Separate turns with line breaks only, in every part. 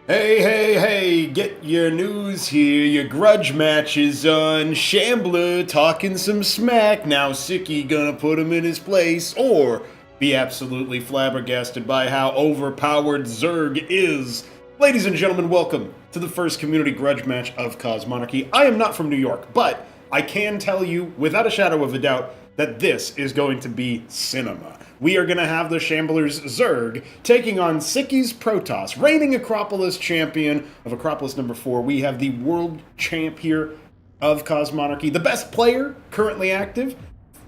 Hey, hey, hey, get your news here. Your grudge match is on. Shambler talking some smack. Now Sziky gonna put him in his place, or be absolutely flabbergasted by how overpowered Zerg is. Ladies and gentlemen, welcome to the first community grudge match of Cosmonarchy. I am not from New York, but I can tell you without a shadow of a doubt that this is going to be cinema. We are going to have the Shambler's Zerg taking on Sziky's Protoss, reigning Acropolis champion of Acropolis number 4. We have the world champ here of Cosmonarchy, the best player currently active,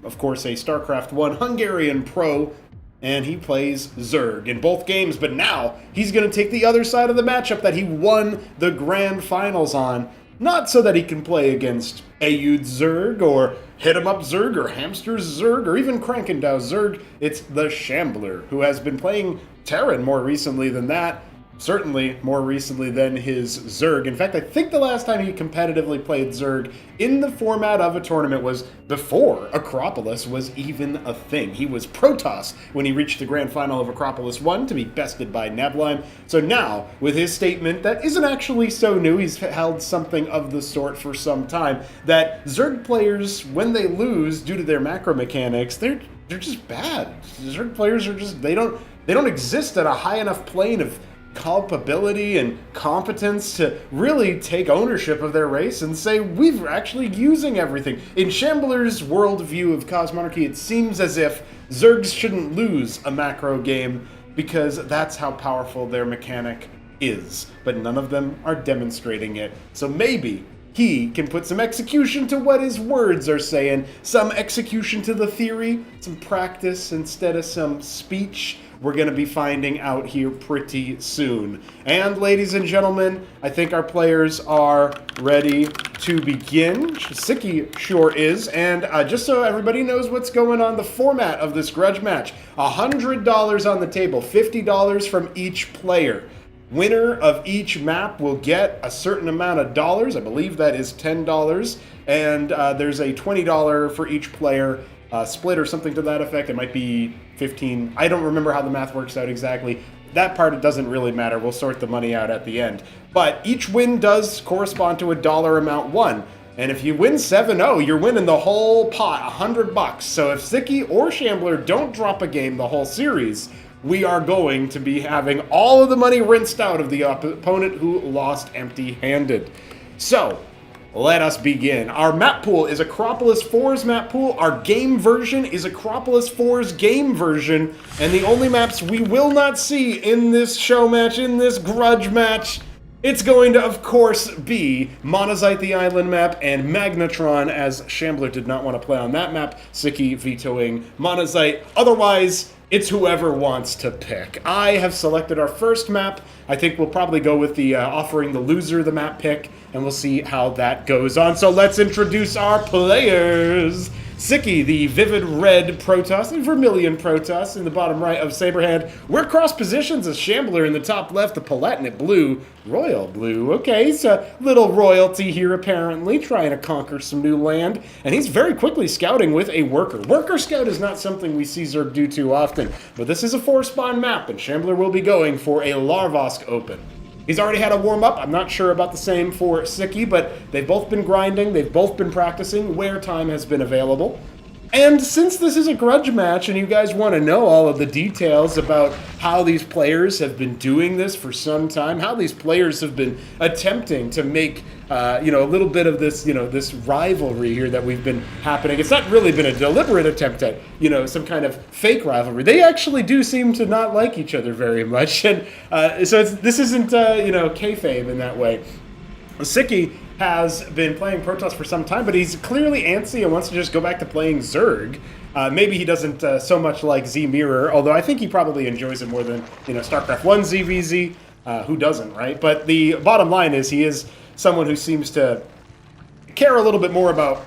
of course a StarCraft 1 Hungarian pro, and he plays Zerg in both games, but now he's going to take the other side of the matchup that he won the grand finals on. Not so that he can play against Ayud Zerg, or Hit 'em Up Zerg, or Hamster Zerg, or even Krankendow Zerg. It's the Shambler, who has been playing Terran more recently than that. Certainly more recently than his Zerg. In fact, I think the last time he competitively played Zerg in the format of a tournament was before Acropolis was even a thing. He was Protoss when he reached the grand final of Acropolis 1 to be bested by Nebline. So now, with his statement that isn't actually so new, he's held something of the sort for some time, that Zerg players, when they lose due to their macro mechanics, they're just bad. Zerg players are just, they don't exist at a high enough plane of culpability and competence to really take ownership of their race and say, we're actually using everything. In Shambler's worldview of Cosmonarchy, it seems as if Zergs shouldn't lose a macro game because that's how powerful their mechanic is. But none of them are demonstrating it. So maybe he can put some execution to what his words are saying, some execution to the theory, some practice instead of some speech. We're going to be finding out here pretty soon. And ladies and gentlemen, I think our players are ready to begin. Sziky sure is. And just so everybody knows what's going on, the format of this grudge match, $100 on the table, $50 from each player. Winner of each map will get a certain amount of dollars. I believe that is $10. And there's a $20 for each player split or something to that effect. It might be 15. I don't remember how the math works out exactly. That part, it doesn't really matter. We'll sort the money out at the end. But each win does correspond to a dollar amount won. And if you win 7-0, you're winning the whole pot, $100. So if Sziky or Shambler don't drop a game the whole series, we are going to be having all of the money rinsed out of the opponent who lost empty-handed. So, let us begin. Our map pool is Acropolis 4's map pool. Our game version is Acropolis 4's game version. And the only maps we will not see in this show match, in this grudge match, it's going to, of course, be Monazite, the island map, and Magnetron, as Shambler did not want to play on that map, Sziky vetoing Monazite. Otherwise, it's whoever wants to pick. I have selected our first map. I think we'll probably go with the offering the loser the map pick, and we'll see how that goes on. So let's introduce our players. Sziky, the vivid red Protoss, and vermilion Protoss in the bottom right of Saberhand. We're cross positions as Shambler in the top left, the Palatinate blue, royal blue. Okay, so little royalty here apparently, trying to conquer some new land. And he's very quickly scouting with a worker. Worker scout is not something we see Zerg do too often, but this is a 4-spawn map, and Shambler will be going for a Larvosk open. He's already had a warm-up. I'm not sure about the same for Sziky, but they've both been grinding, they've both been practicing where time has been available. And since this is a grudge match and you guys want to know all of the details about how these players have been doing this for some time, how these players have been attempting to make, a little bit of this, this rivalry here that we've been happening. It's not really been a deliberate attempt at, some kind of fake rivalry. They actually do seem to not like each other very much. And so this isn't, kayfabe in that way. Sziky has been playing Protoss for some time, but he's clearly antsy and wants to just go back to playing Zerg. Maybe he doesn't so much like Z-Mirror, although I think he probably enjoys it more than, StarCraft 1 ZVZ. Who doesn't, right? But the bottom line is he is someone who seems to care a little bit more about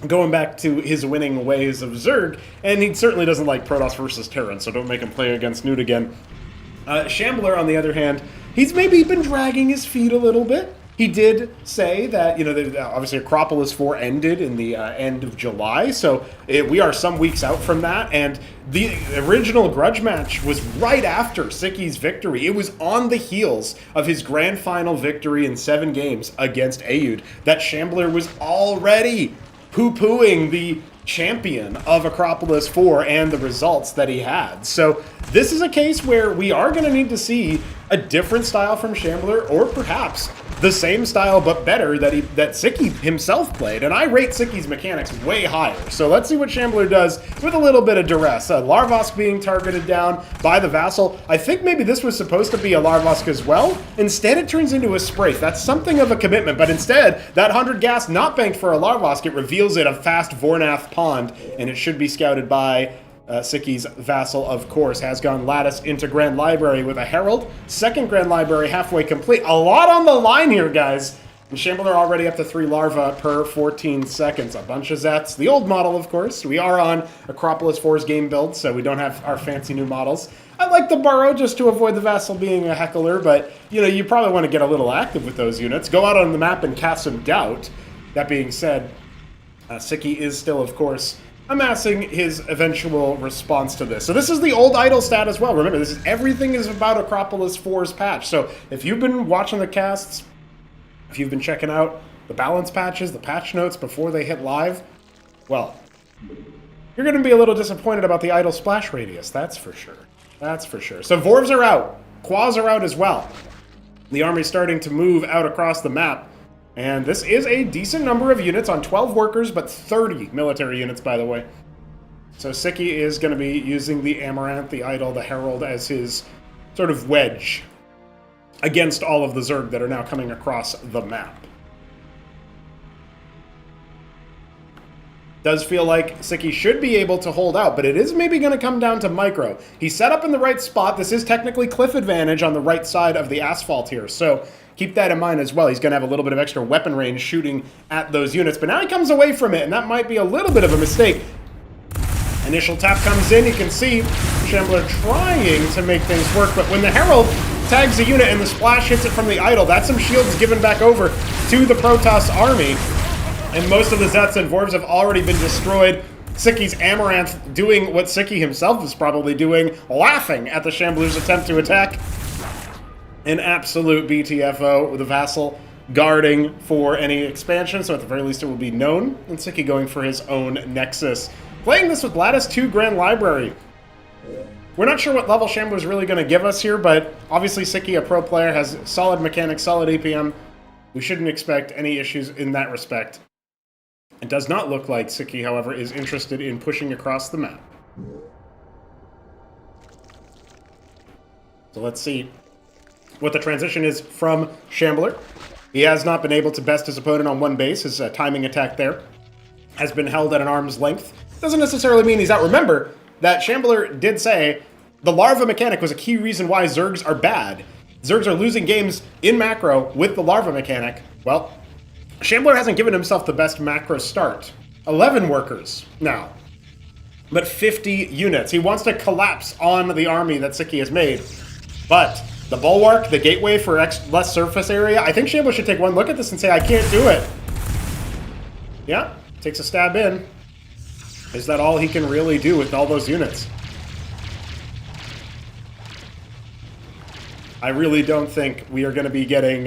going back to his winning ways of Zerg, and he certainly doesn't like Protoss versus Terran, so don't make him play against Newt again. Shambler, on the other hand, he's maybe been dragging his feet a little bit. He did say that, obviously Acropolis 4 ended in the end of July, so we are some weeks out from that, and the original Grudge match was right after Sziky's victory. It was on the heels of his grand final victory in 7 games against Aoud that Shambler was already poo-pooing the champion of Acropolis 4 and the results that he had. So this is a case where we are going to need to see a different style from Shambler, or perhaps the same style but better that Sziky himself played. And I rate Sziky's mechanics way higher. So let's see what Shambler does with a little bit of duress. Larvosk being targeted down by the Vassal. I think maybe this was supposed to be a Larvosk as well. Instead, it turns into a Spraith. That's something of a commitment, but instead, that 100 gas not banked for a Larvosk. It reveals it a fast Vornath Pond, and it should be scouted by Sziky's Vassal, of course. Has gone Lattice into Grand Library with a Herald. Second Grand Library halfway complete. A lot on the line here, guys. And Shambler already up to 3 larvae per 14 seconds. A bunch of Zets. The old model, of course. We are on Acropolis 4's game build, so we don't have our fancy new models. I like the Burrow just to avoid the Vassal being a heckler, but, you probably want to get a little active with those units. Go out on the map and cast some doubt. That being said, Sziky is still, of course, amassing his eventual response to this. So this is the old idle stat as well. Remember, everything is about Acropolis 4's patch. So if you've been watching the casts, if you've been checking out the balance patches, the patch notes before they hit live, well, you're going to be a little disappointed about the idle splash radius, that's for sure. That's for sure. So Vorvs are out. Quas are out as well. The army's starting to move out across the map. And this is a decent number of units on 12 workers, but 30 military units, by the way. So Sziky is going to be using the Amaranth, the Idol, the Herald as his sort of wedge against all of the Zerg that are now coming across the map. Does feel like Sziky should be able to hold out, but it is maybe going to come down to micro. He's set up in the right spot. This is technically cliff advantage on the right side of the asphalt here, so keep that in mind as well. He's going to have a little bit of extra weapon range shooting at those units, but now he comes away from it, and that might be a little bit of a mistake. Initial tap comes in. You can see Shambler trying to make things work, but when the Herald tags a unit and the splash hits it from the Idol, that's some shields given back over to the Protoss army, and most of the Zets and Vorvs have already been destroyed. Sziky's Amaranth doing what Sziky himself is probably doing, laughing at the Shambler's attempt to attack. An absolute BTFO with the Vassal guarding for any expansion, so at the very least it will be known. And Sziky going for his own Nexus. Playing this with Lattice 2 Grand Library. We're not sure what level Shambler's really going to give us here, but obviously Sziky, a pro player, has solid mechanics, solid APM. We shouldn't expect any issues in that respect. It does not look like Sziky, however, is interested in pushing across the map. So let's see what the transition is from Shambler. He has not been able to best his opponent on one base. His timing attack there has been held at an arm's length. Doesn't necessarily mean he's out. Remember that Shambler did say the larva mechanic was a key reason why Zergs are bad. Zergs are losing games in macro with the larva mechanic. Well, Shambler hasn't given himself the best macro start. 11 workers now, but 50 units. He wants to collapse on the army that Sziky has made, but the Bulwark, the gateway for less surface area, I think Shambler should take one look at this and say, I can't do it. Yeah, takes a stab in. Is that all he can really do with all those units? I really don't think we are going to be getting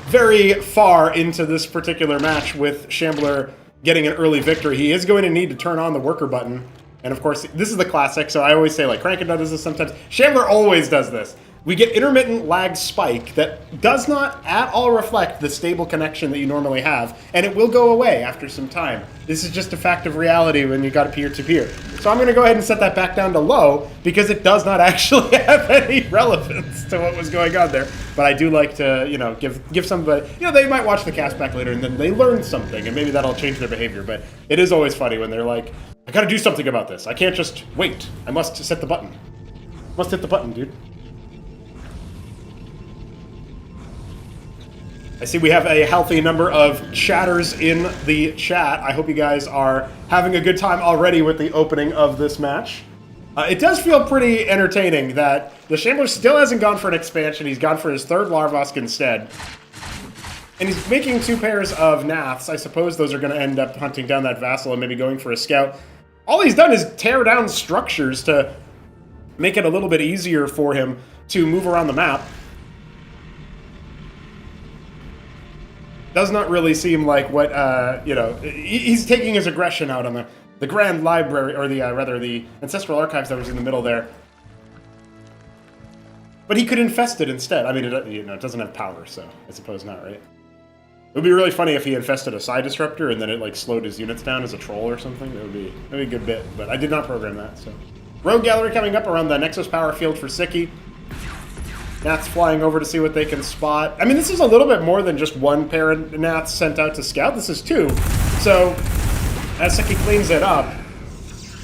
very far into this particular match with Shambler getting an early victory. He is going to need to turn on the worker button. And of course, this is the classic, so I always say, like, Crankin does this sometimes. Shambler always does this. We get intermittent lag spike that does not at all reflect the stable connection that you normally have, and it will go away after some time. This is just a fact of reality when you got a peer-to-peer. So I'm going to go ahead and set that back down to low, because it does not actually have any relevance to what was going on there. But I do like to, give somebody, they might watch the cast back later and then they learn something, and maybe that'll change their behavior. But it is always funny when they're like, I gotta do something about this. I can't just wait. I must set the button. Must hit the button, dude. I see we have a healthy number of chatters in the chat. I hope you guys are having a good time already with the opening of this match. It does feel pretty entertaining that the Shambler still hasn't gone for an expansion. He's gone for his third Larvosk instead.
And he's making 2 pairs of Naths. I suppose those are going to end up hunting down that Vassal and maybe going for a scout. All he's done is tear down structures to make it a little bit easier for him to move around the map. Does not really seem like what, you know, he's taking his aggression out on the Grand Library, or rather the Ancestral Archives that was in the middle there. But he could infest it instead. I mean, it doesn't have power, so I suppose not, right? It would be really funny if he infested a Psi Disruptor and then it like slowed his units down as a troll or something. That'd be a good bit, but I did not program that. So, Rogue Gallery coming up around the Nexus Power Field for Sziky. Naths flying over to see what they can spot. I mean, this is a little bit more than just 1 pair of Naths sent out to scout. This is 2. So, as Sziky cleans it up,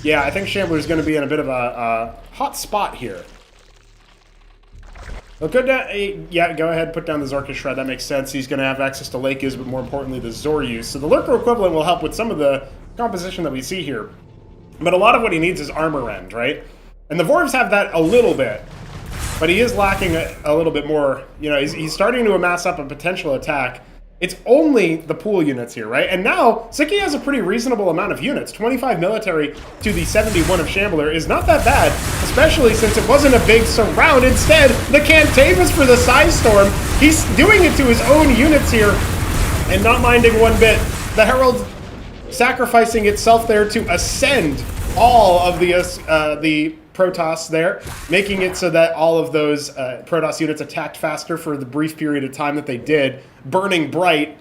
yeah, I think Shambler is going to be in a bit of a hot spot here. Well, good. Yeah, go ahead, put down the Zorka Shred. That makes sense. He's going to have access to Lake Is, but more importantly, the Zoryus. So the Lurker equivalent will help with some of the composition that we see here. But a lot of what he needs is armor end, right? And the Vorvs have that a little bit. But he is lacking a little bit more. You know, he's starting to amass up a potential attack. It's only the pool units here, right? And now, Sziky has a pretty reasonable amount of units. 25 military to the 71 of Shambler is not that bad, especially since it wasn't a big surround. Instead, the Cantavis for the Psi Storm. He's doing it to his own units here and not minding one bit. The Herald sacrificing itself there to ascend all of the Protoss there, making it so that all of those Protoss units attacked faster for the brief period of time that they did, burning bright,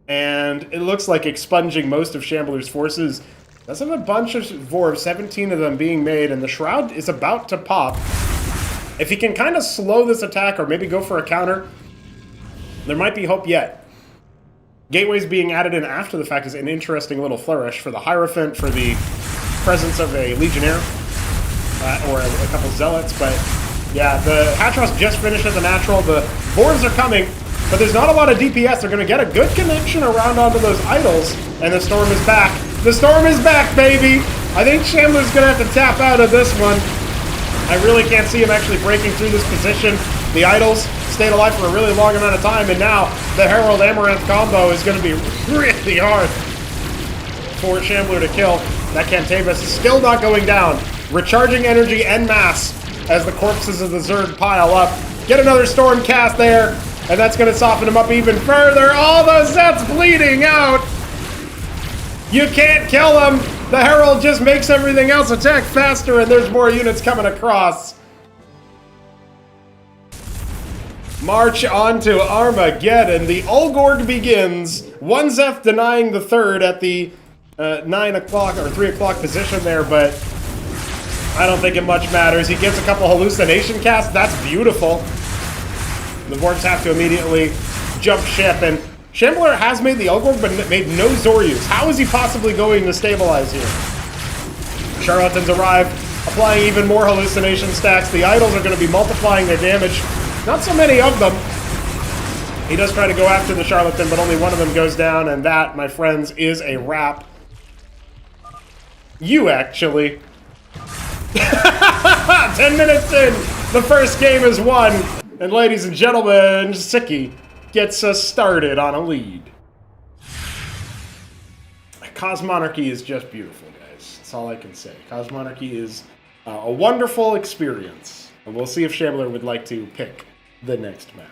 and it looks like expunging most of Shambler's forces. Does have a bunch of Vorvs, 17 of them being made, and the Shroud is about to pop. If he can kind of slow this attack or maybe go for a counter, there might be hope yet. Gateways being added in after the fact is an interesting little flourish for the Hierophant, for the presence of a Legionnaire. Or a couple Zealots, but yeah, the Hatros just finished at the natural. The Vorvs are coming, but there's not a lot of DPS. They're going to get a good connection around onto those idols, and the Storm is back. The Storm is back, baby! I think Shambler's going to have to tap out of this one. I really can't see him actually breaking through this position. The idols stayed alive for a really long amount of time, and now the Herald Amaranth combo is going to be really hard for Shambler to kill. That Cantavis is still not going down. Recharging energy en masse as the corpses of the Zerg pile up. Get another Storm cast there, and that's going to soften him up even further. All the Zets bleeding out. You can't kill them. The Herald just makes everything else attack faster, and there's more units coming across. March on to Armageddon. The Ulgorg begins. 1 Zeth denying the 3rd at the 9 o'clock or 3 o'clock position there, but I don't think it much matters. He gets a couple hallucination casts. That's beautiful. The Vorvs have to immediately jump ship, and Shambler has made the Ulgorg, but made no Zoryus. How is he possibly going to stabilize here? Charlatans arrive, applying even more hallucination stacks. The idols are going to be multiplying their damage. Not so many of them. He does try to go after the Charlatan, but only one of them goes down, and that, my friends, is a wrap. You actually. 10 minutes in, the first game is won. And ladies and gentlemen, Sziky gets us started on a lead. Cosmonarchy is just beautiful, guys. That's all I can say. Cosmonarchy is a wonderful experience. And we'll see if Shambler would like to pick the next map.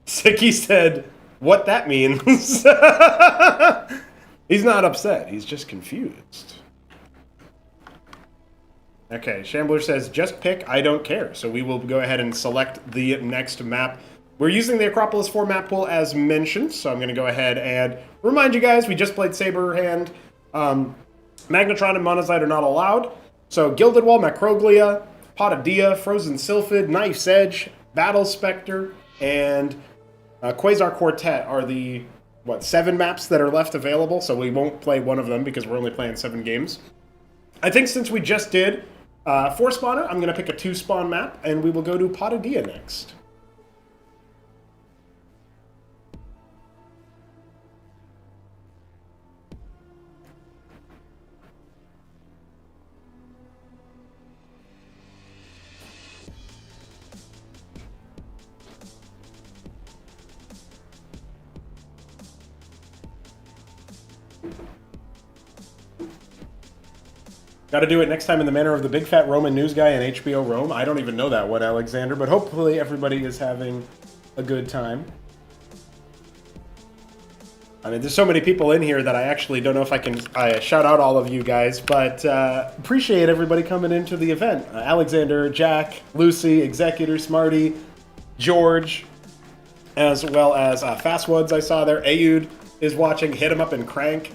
Sziky said, what that means. He's not upset. He's just confused. Okay, Shambler says, just pick, I don't care. So we will go ahead and select the next map. We're using the Acropolis 4 map pool as mentioned, so I'm going to go ahead and remind you guys, we just played Saberhand. Magnetron and Monazite are not allowed. So Gilded Wall, Macroglia, Potadia, Frozen Sylphid, Knife's Edge, Battle Spectre, and Quasar Quartet are the, 7 maps that are left available, so we won't play one of them because we're only playing 7 games. I think since we just did 4-spawner, I'm going to pick a 2-spawn map, and we will go to Patadia next. Got to do it next time in the manner of the big fat Roman news guy on HBO Rome. I don't even know that one, Alexander, but hopefully everybody is having a good time. I mean, there's so many people in here that I actually don't know if I can shout out all of you guys, but appreciate everybody coming into the event. Alexander, Jack, Lucy, Executor, Smarty, George, as well as Fastwoods I saw there. Ayud is watching. Hit him up and Crank.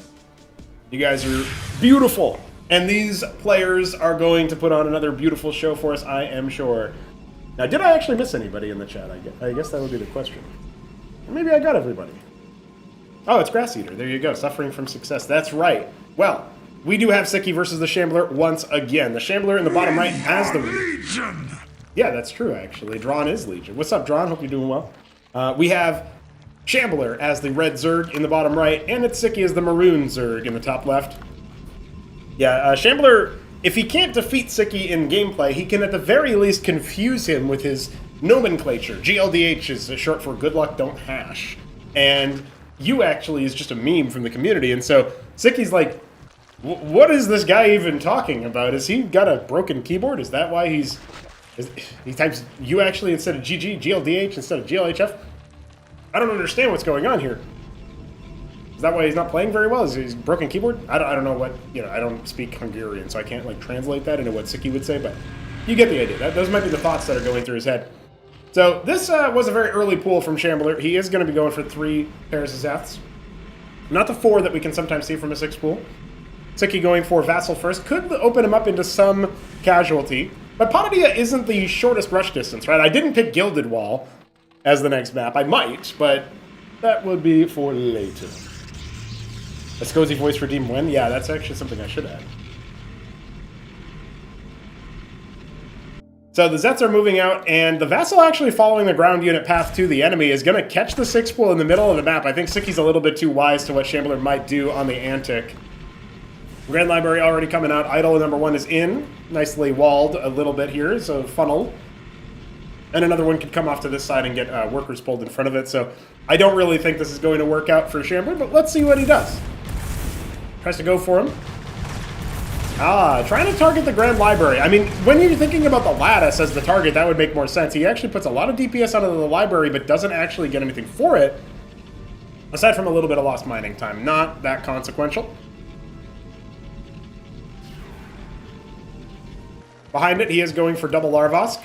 You guys are beautiful. And these players are going to put on another beautiful show for us, I am sure. Now, did I actually miss anybody in the chat? I guess that would be the question. Or maybe I got everybody. Oh, it's Grass Eater. There you go. Suffering from success. That's right. Well, we do have Sziky versus the Shambler once again. The Shambler in the bottom right has the... Legion! Yeah, that's true, actually. Drawn is Legion. What's up, Drawn? Hope you're doing well. We have Shambler as the red Zerg in the bottom right, and it's Sziky as the maroon Zerg in the top left. Yeah, Shambler, if he can't defeat Sziky in gameplay, he can at the very least confuse him with his nomenclature. GLDH is short for good luck, don't hash. And you actually is just a meme from the community, and so Sicky's like, what is this guy even talking about? Has he got a broken keyboard? Is that why he types you actually instead of GG, GLDH instead of GLHF? I don't understand what's going on here. Is that why he's not playing very well? Is he broken keyboard? I don't know what, I don't speak Hungarian, so I can't like translate that into what Sziky would say, but you get the idea. Those might be the thoughts that are going through his head. So this was a very early pull from Shambler. He is going to be going for 3 pairs of Zeths. Not the 4 that we can sometimes see from a 6 pool. Sziky going for Vassal first. Could open him up into some casualty. But Patadia isn't the shortest rush distance, right? I didn't pick Gilded Wall as the next map. I might, but that would be for later. A Scozy voice for Deem Wen? Yeah, that's actually something I should add. So the Zets are moving out, and the Vassal actually following the ground unit path to the enemy is going to catch the 6 pool in the middle of the map. I think Sicky's a little bit too wise to what Shambler might do on the Antic. Grand Library already coming out. Idol number 1 is in. Nicely walled a little bit here, so funnel. And another one could come off to this side and get workers pulled in front of it. So I don't really think this is going to work out for Shambler, but let's see what he does. Tries to go for him. Trying to target the Grand Library. I mean, when you're thinking about the Lattice as the target, that would make more sense. He actually puts a lot of DPS onto the library, but doesn't actually get anything for it. Aside from a little bit of lost mining time. Not that consequential. Behind it, he is going for double Larvosk.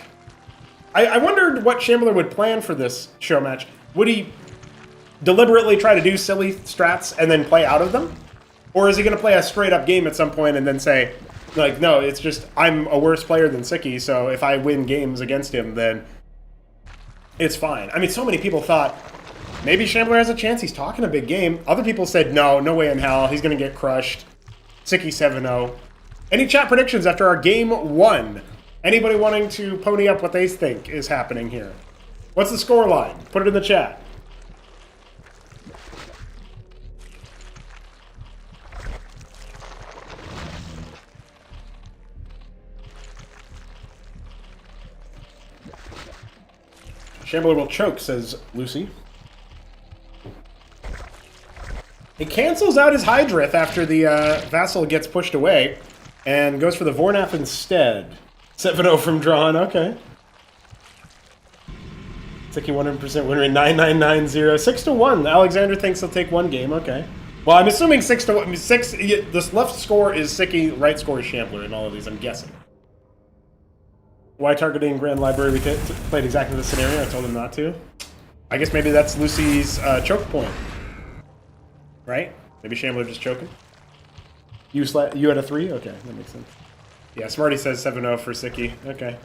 I wondered what Shambler would plan for this show match. Would he deliberately try to do silly strats and then play out of them? Or is he going to play a straight-up game at some point and then say, like, no, it's just I'm a worse player than Sziky, so if I win games against him, then it's fine. I mean, so many people thought, maybe Shambler has a chance, he's talking a big game. Other people said, no way in hell, he's going to get crushed. Sziky 7-0. Any chat predictions after our game 1? Anybody wanting to pony up what they think is happening here? What's the score line? Put it in the chat. Shambler will choke, says Lucy. He cancels out his Hydrith after the Vassal gets pushed away and goes for the Vornath instead. 7-0 from Drawn, okay. Sziky 100% win rate, 9990. 6-1. Alexander thinks he'll take 1 game, okay. Well, I'm assuming 6-1. This left score is Sziky, right score is Shambler in all of these, I'm guessing. Why targeting Grand Library? We played exactly the scenario. I told him not to. I guess maybe that's Lucy's choke point. Right? Maybe Shambler just choking. You had a 3? Okay, that makes sense. Yeah, Smarty says 7-0 for Sziky. Okay.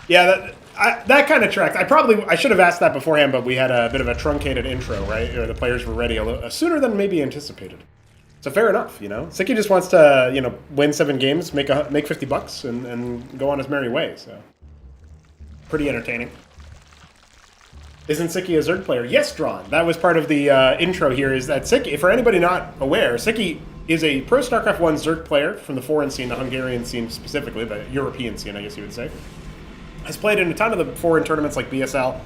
Yeah, that kind of tracked. I should have asked that beforehand, but we had a bit of a truncated intro, right? The players were ready a little sooner than maybe anticipated. So fair enough, you know. Sziky just wants to, you know, win 7 games, make $50, and go on his merry way. So pretty entertaining. Isn't Sziky a Zerg player? Yes, Drawn. That was part of the intro here. Is that Sziky? For anybody not aware, Sziky is a pro StarCraft 1 Zerg player from the foreign scene, the Hungarian scene specifically, the European scene, I guess you would say. Has played in a ton of the foreign tournaments like BSL.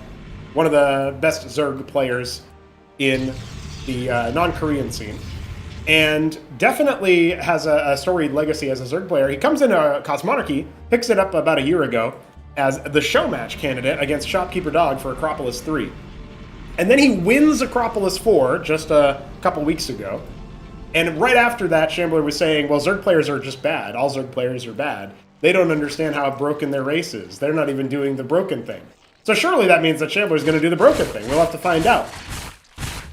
One of the best Zerg players in the non-Korean scene. And definitely has a storied legacy as a Zerg player. He comes into Cosmonarchy, picks it up about a year ago as the show match candidate against Shopkeeper Dog for Acropolis 3. And then he wins Acropolis 4 just a couple weeks ago. And right after that, Shambler was saying, well, Zerg players are just bad. All Zerg players are bad. They don't understand how broken their race is. They're not even doing the broken thing. So surely that means that Shambler is going to do the broken thing. We'll have to find out.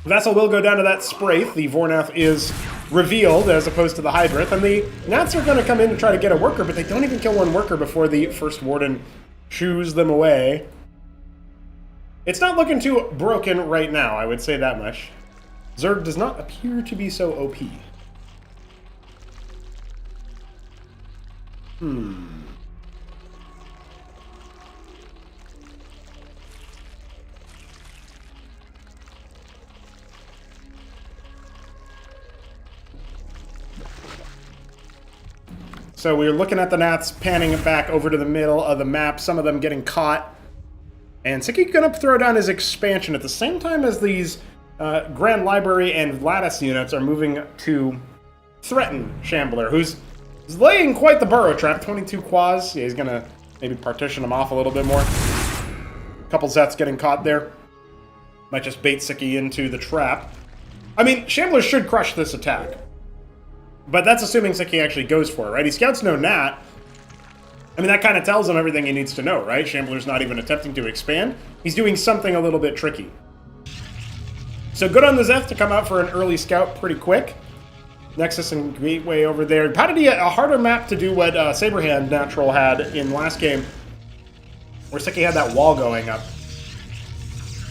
Vessel will go down to that Spraith. The Vornath is revealed as opposed to the Hydrith. And the Nats are going to come in to try to get a worker, but they don't even kill one worker before the first Warden shoos them away. It's not looking too broken right now, I would say that much. Zerg does not appear to be so OP. So we're looking at the Nats, panning it back over to the middle of the map, some of them getting caught. And Sziky's going to throw down his expansion at the same time as these Grand Library and Lattice units are moving to threaten Shambler, who's laying quite the burrow trap. 22 quas. Yeah, he's going to maybe partition them off a little bit more. A couple Zets getting caught there. Might just bait Sziky into the trap. I mean, Shambler should crush this attack. But that's assuming Sziky actually goes for it, right? He scouts no Nat. I mean, that kind of tells him everything he needs to know, right? Shambler's not even attempting to expand. He's doing something a little bit tricky. So good on the Zeth to come out for an early scout pretty quick. Nexus and Gateway over there. Probably a harder map to do what Saberhand Natural had in last game, where Sziky had that wall going up.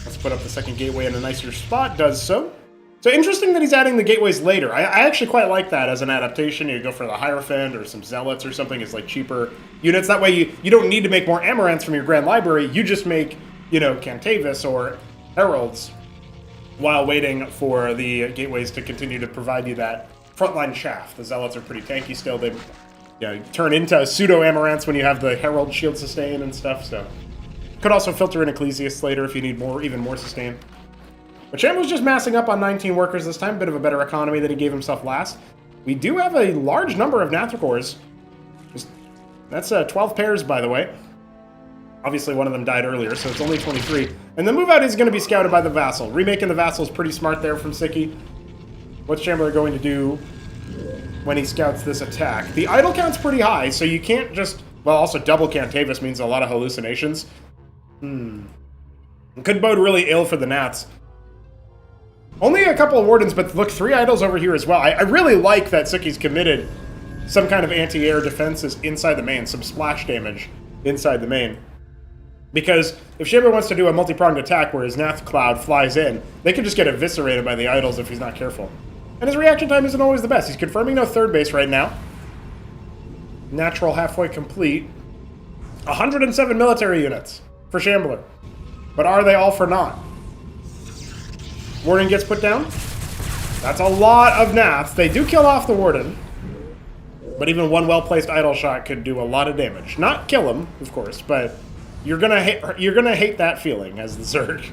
Let's put up the second Gateway in a nicer spot. Does so. So interesting that he's adding the gateways later. I actually quite like that as an adaptation. You go for the Hierophant or some Zealots or something. It's like cheaper units. That way you don't need to make more Amaranths from your Grand Library. You just make, you know, Cantavis or Heralds while waiting for the gateways to continue to provide you that frontline chaff. The Zealots are pretty tanky still. They turn into pseudo-Amaranths when you have the Herald shield sustain and stuff. So could also filter in Ecclesiasts later if you need more, even more sustain. But Shambler's just massing up on 19 workers this time. Bit of a better economy than he gave himself last. We do have a large number of Nathricors. That's 12 pairs, by the way. Obviously, one of them died earlier, so it's only 23. And the move out is going to be scouted by the Vassal. Remaking the Vassal is pretty smart there from Sziky. What's Shambler going to do when he scouts this attack? The idle count's pretty high, so you can't just... Well, also double Cantavis means a lot of hallucinations. It could bode really ill for the Nats. Only a couple of Wardens, but look, 3 idols over here as well. I really like that Sziky's committed some kind of anti-air defenses inside the main, some splash damage inside the main. Because if Shambler wants to do a multi-pronged attack where his Nath Cloud flies in, they could just get eviscerated by the idols if he's not careful. And his reaction time isn't always the best. He's confirming no third base right now. Natural halfway complete. 107 military units for Shambler. But are they all for naught? Warden gets put down. That's a lot of Naths. They do kill off the Warden. But even one well-placed idle shot could do a lot of damage. Not kill him, of course, but you're gonna hate that feeling as the Zerg.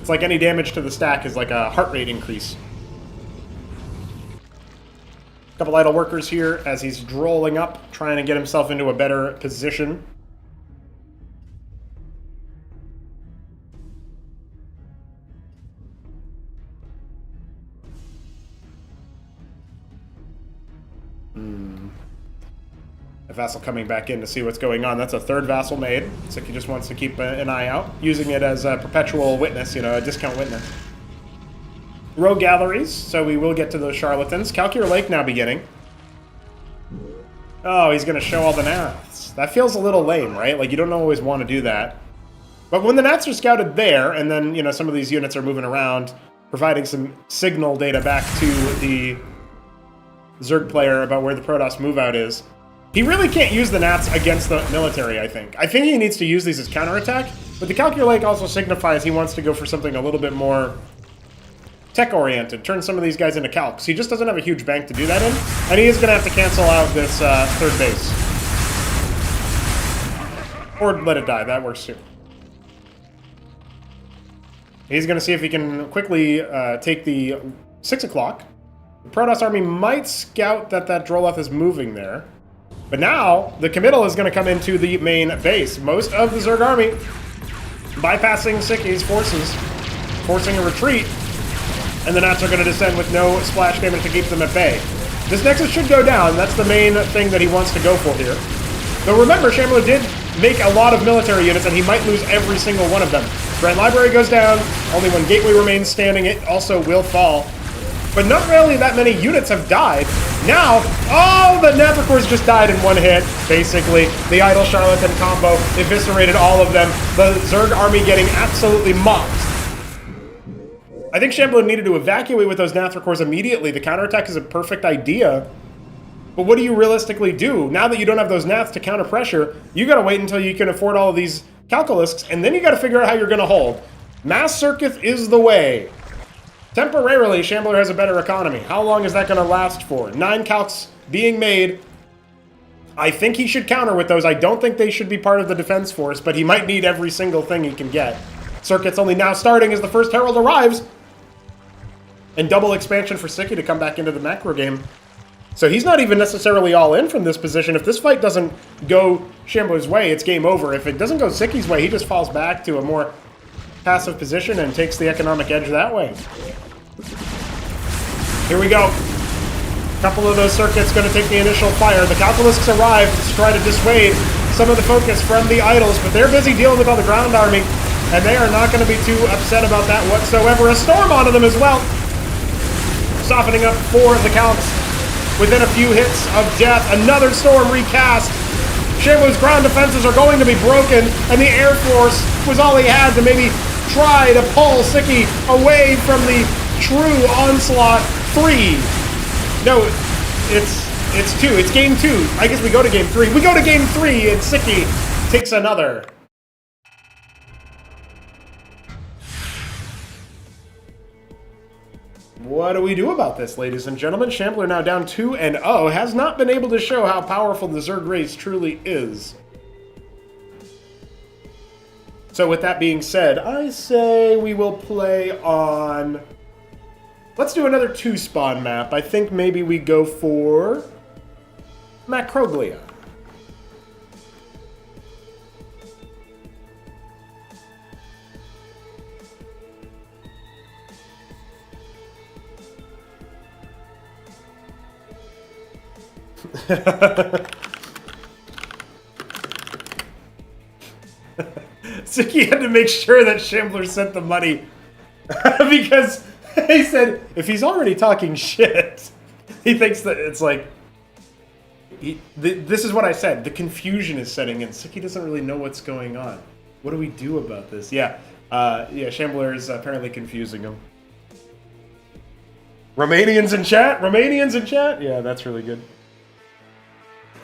It's like any damage to the stack is like a heart rate increase. Couple idle workers here as he's drolling up, trying to get himself into a better position. A Vassal coming back in to see what's going on. That's a third Vassal made. Sziky just wants to keep an eye out, using it as a perpetual witness, you know, a discount witness. Rogue galleries, so we will get to those charlatans. Calcure Lake now beginning. Oh, he's going to show all the Nats. That feels a little lame, right? Like, you don't always want to do that. But when the Nats are scouted there, and then, you know, some of these units are moving around, providing some signal data back to the Zerg player about where the Protoss move-out is. He really can't use the Nats against the military, I think. I think he needs to use these as counterattack, but the Calculate also signifies he wants to go for something a little bit more tech-oriented, turn some of these guys into calcs. He just doesn't have a huge bank to do that in, and he is going to have to cancel out this third base. Or let it die, that works too. He's going to see if he can quickly take the 6 o'clock. The Protoss army might scout that Droleth is moving there. But now, the committal is going to come into the main base. Most of the Zerg army bypassing Sziky's forces, forcing a retreat, and the Nats are going to descend with no splash damage to keep them at bay. This Nexus should go down. That's the main thing that he wants to go for here. Though remember, Shambler did make a lot of military units, and he might lose every single one of them. Grand Library goes down. Only one Gateway remains standing. It also will fall. But not really that many units have died. Now, oh, the Nathrakors just died in one hit, basically. The Idle Charlatan combo eviscerated all of them. The Zerg army getting absolutely mopped. I think Shambler needed to evacuate with those Nathrakors immediately. The counterattack is a perfect idea. But what do you realistically do? Now that you don't have those Naths to counter pressure, you gotta wait until you can afford all of these Calculisks, and then you gotta figure out how you're gonna hold. Mass Circuit is the way. Temporarily, Shambler has a better economy. How long is that going to last for? 9 calcs being made. I think he should counter with those. I don't think they should be part of the defense force, but he might need every single thing he can get. Circuit's only now starting as the first Herald arrives. And double expansion for Sziky to come back into the macro game. So he's not even necessarily all in from this position. If this fight doesn't go Shambler's way, it's game over. If it doesn't go Sziky's way, he just falls back to a more passive position and takes the economic edge that way. Here we go. A couple of those circuits going to take the initial fire. The Calculisks arrive to try to dissuade some of the focus from the Idols, but they're busy dealing with all the ground army, and they are not going to be too upset about that whatsoever. A storm onto them as well. Softening up for the Calcs within a few hits of death. Another storm recast. Shambler's ground defenses are going to be broken, and the Air Force was all he had to maybe try to pull Sziky away from the true onslaught. 3. No, it's 2. It's game 2. I guess we go to game 3. We go to game 3, and Sziky takes another. What do we do about this, ladies and gentlemen? Shambler now down 2-0, has not been able to show how powerful the Zerg race truly is. So with that being said, I say we will play on... Let's do another 2-spawn map. I think maybe we go for... Macroglia. Sziky had to make sure that Shambler sent the money because he said if he's already talking shit, he thinks that it's like this is what I said. The confusion is setting in. Sziky doesn't really know what's going on. What do we do about this? Yeah, Shambler is apparently confusing him. Romanians in chat. Romanians in chat. Yeah, that's really good.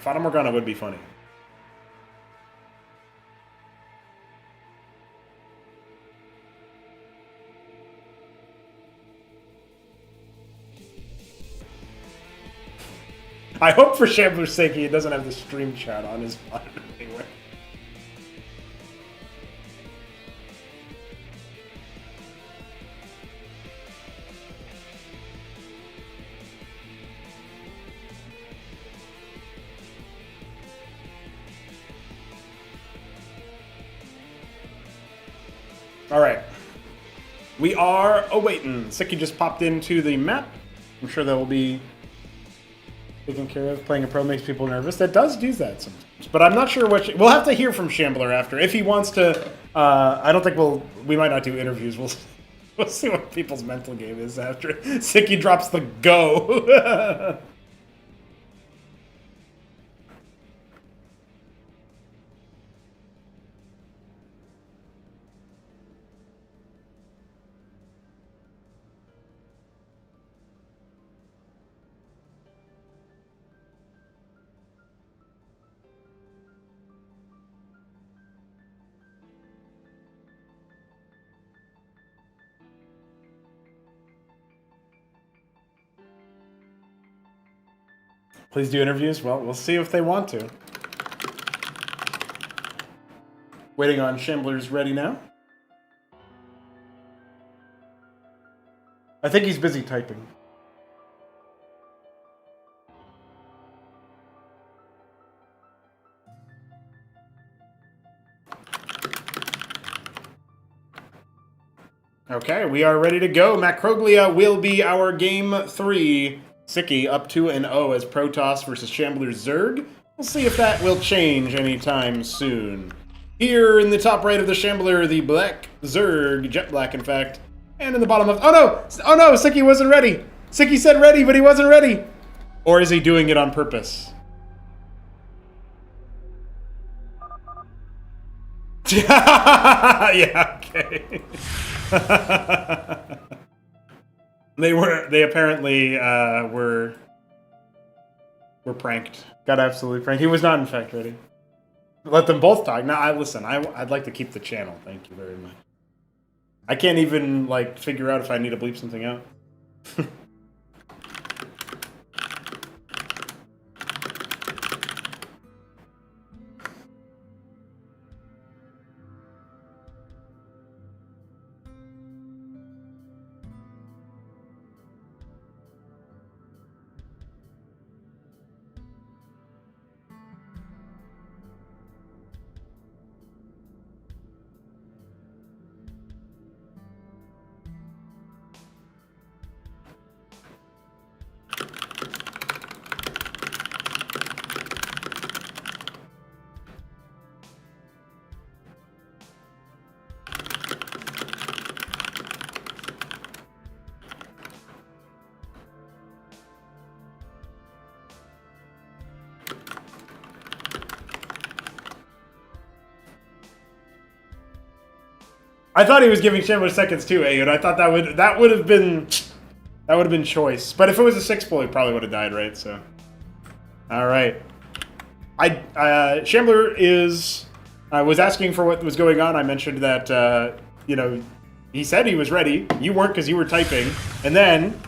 Fata Morgana would be funny. I hope for Shambler's sake he doesn't have the stream chat on his monitor anyway. All right. We are awaiting. Sziky just popped into the map. I'm sure that will be taken care of. Playing a pro makes people nervous. That does do that sometimes. But I'm not sure what... We'll have to hear from Shambler after. If he wants to... I don't think we might not do interviews. We'll see what people's mental game is after Sziky drops the go. Please do interviews? Well, we'll see if they want to. Waiting on Shambler's ready now. I think he's busy typing. Okay, we are ready to go. Macroglia will be our game 3. Sziky up 2-0 as Protoss versus Shambler's Zerg. We'll see if that will change anytime soon. Here in the top right of the Shambler, the black Zerg, jet black in fact. And in the bottom left, oh no, Sziky wasn't ready. Sziky said ready, but he wasn't ready. Or is he doing it on purpose? Yeah, okay. They apparently were pranked. Got absolutely pranked. He was not in fact ready. Let them both talk. Now, I'd like to keep the channel. Thank you very much. I can't even, like, figure out if I need to bleep something out. I thought he was giving Shambler seconds too, Ayud. I thought that would have been choice. But if it was a 6-pull, he probably would have died, right? So, all right. Shambler was asking for what was going on. I mentioned that you know, he said he was ready. You weren't because you were typing, and then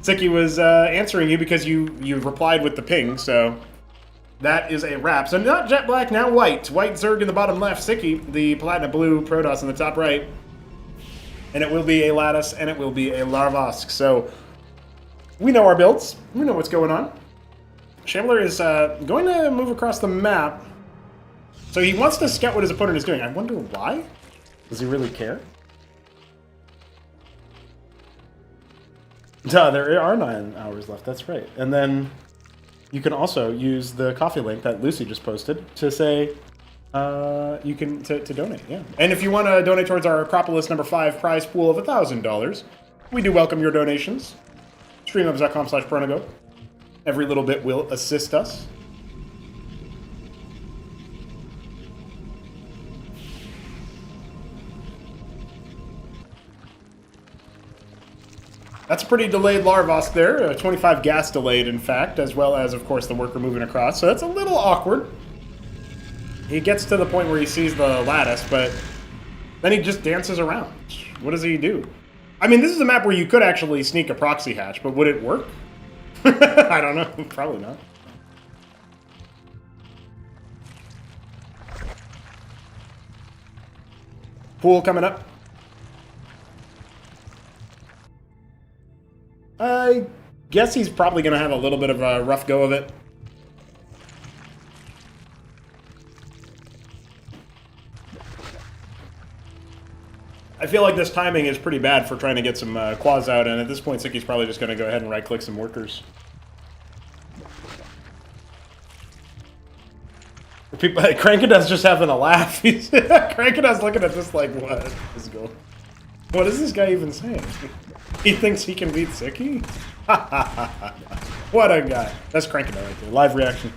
Sziky was answering you because you replied with the ping. So. That is a wrap. So not jet black, now white. White Zerg in the bottom left, Sziky, the platinum blue Protoss in the top right. And it will be a Lattice, and it will be a Larvosk. So we know our builds. We know what's going on. Shambler is going to move across the map. So he wants to scout what his opponent is doing. I wonder why? Does he really care? Duh, there are 9 hours left. That's right. And then you can also use the coffee link that Lucy just posted to say you can to donate. Yeah, and if you want to donate towards our Acropolis number 5 prize pool of $1,000, we do welcome your donations. Streamlabs.com/Pronago. Every little bit will assist us. That's a pretty delayed Larvosk there, 25 gas delayed, in fact, as well as, of course, the worker moving across. So that's a little awkward. He gets to the point where he sees the Lattice, but then he just dances around. What does he do? I mean, this is a map where you could actually sneak a proxy hatch, but would it work? I don't know. Probably not. Pool coming up. I guess he's probably going to have a little bit of a rough go of it. I feel like this timing is pretty bad for trying to get some quads out, and at this point, Sziky's probably just going to go ahead and right-click some workers. People, Crankadas just having a laugh. Crankadas looking at this like, what is going? What is this guy even saying? He thinks he can beat Sziky? What a guy. That's Crankadas right there. Live reaction.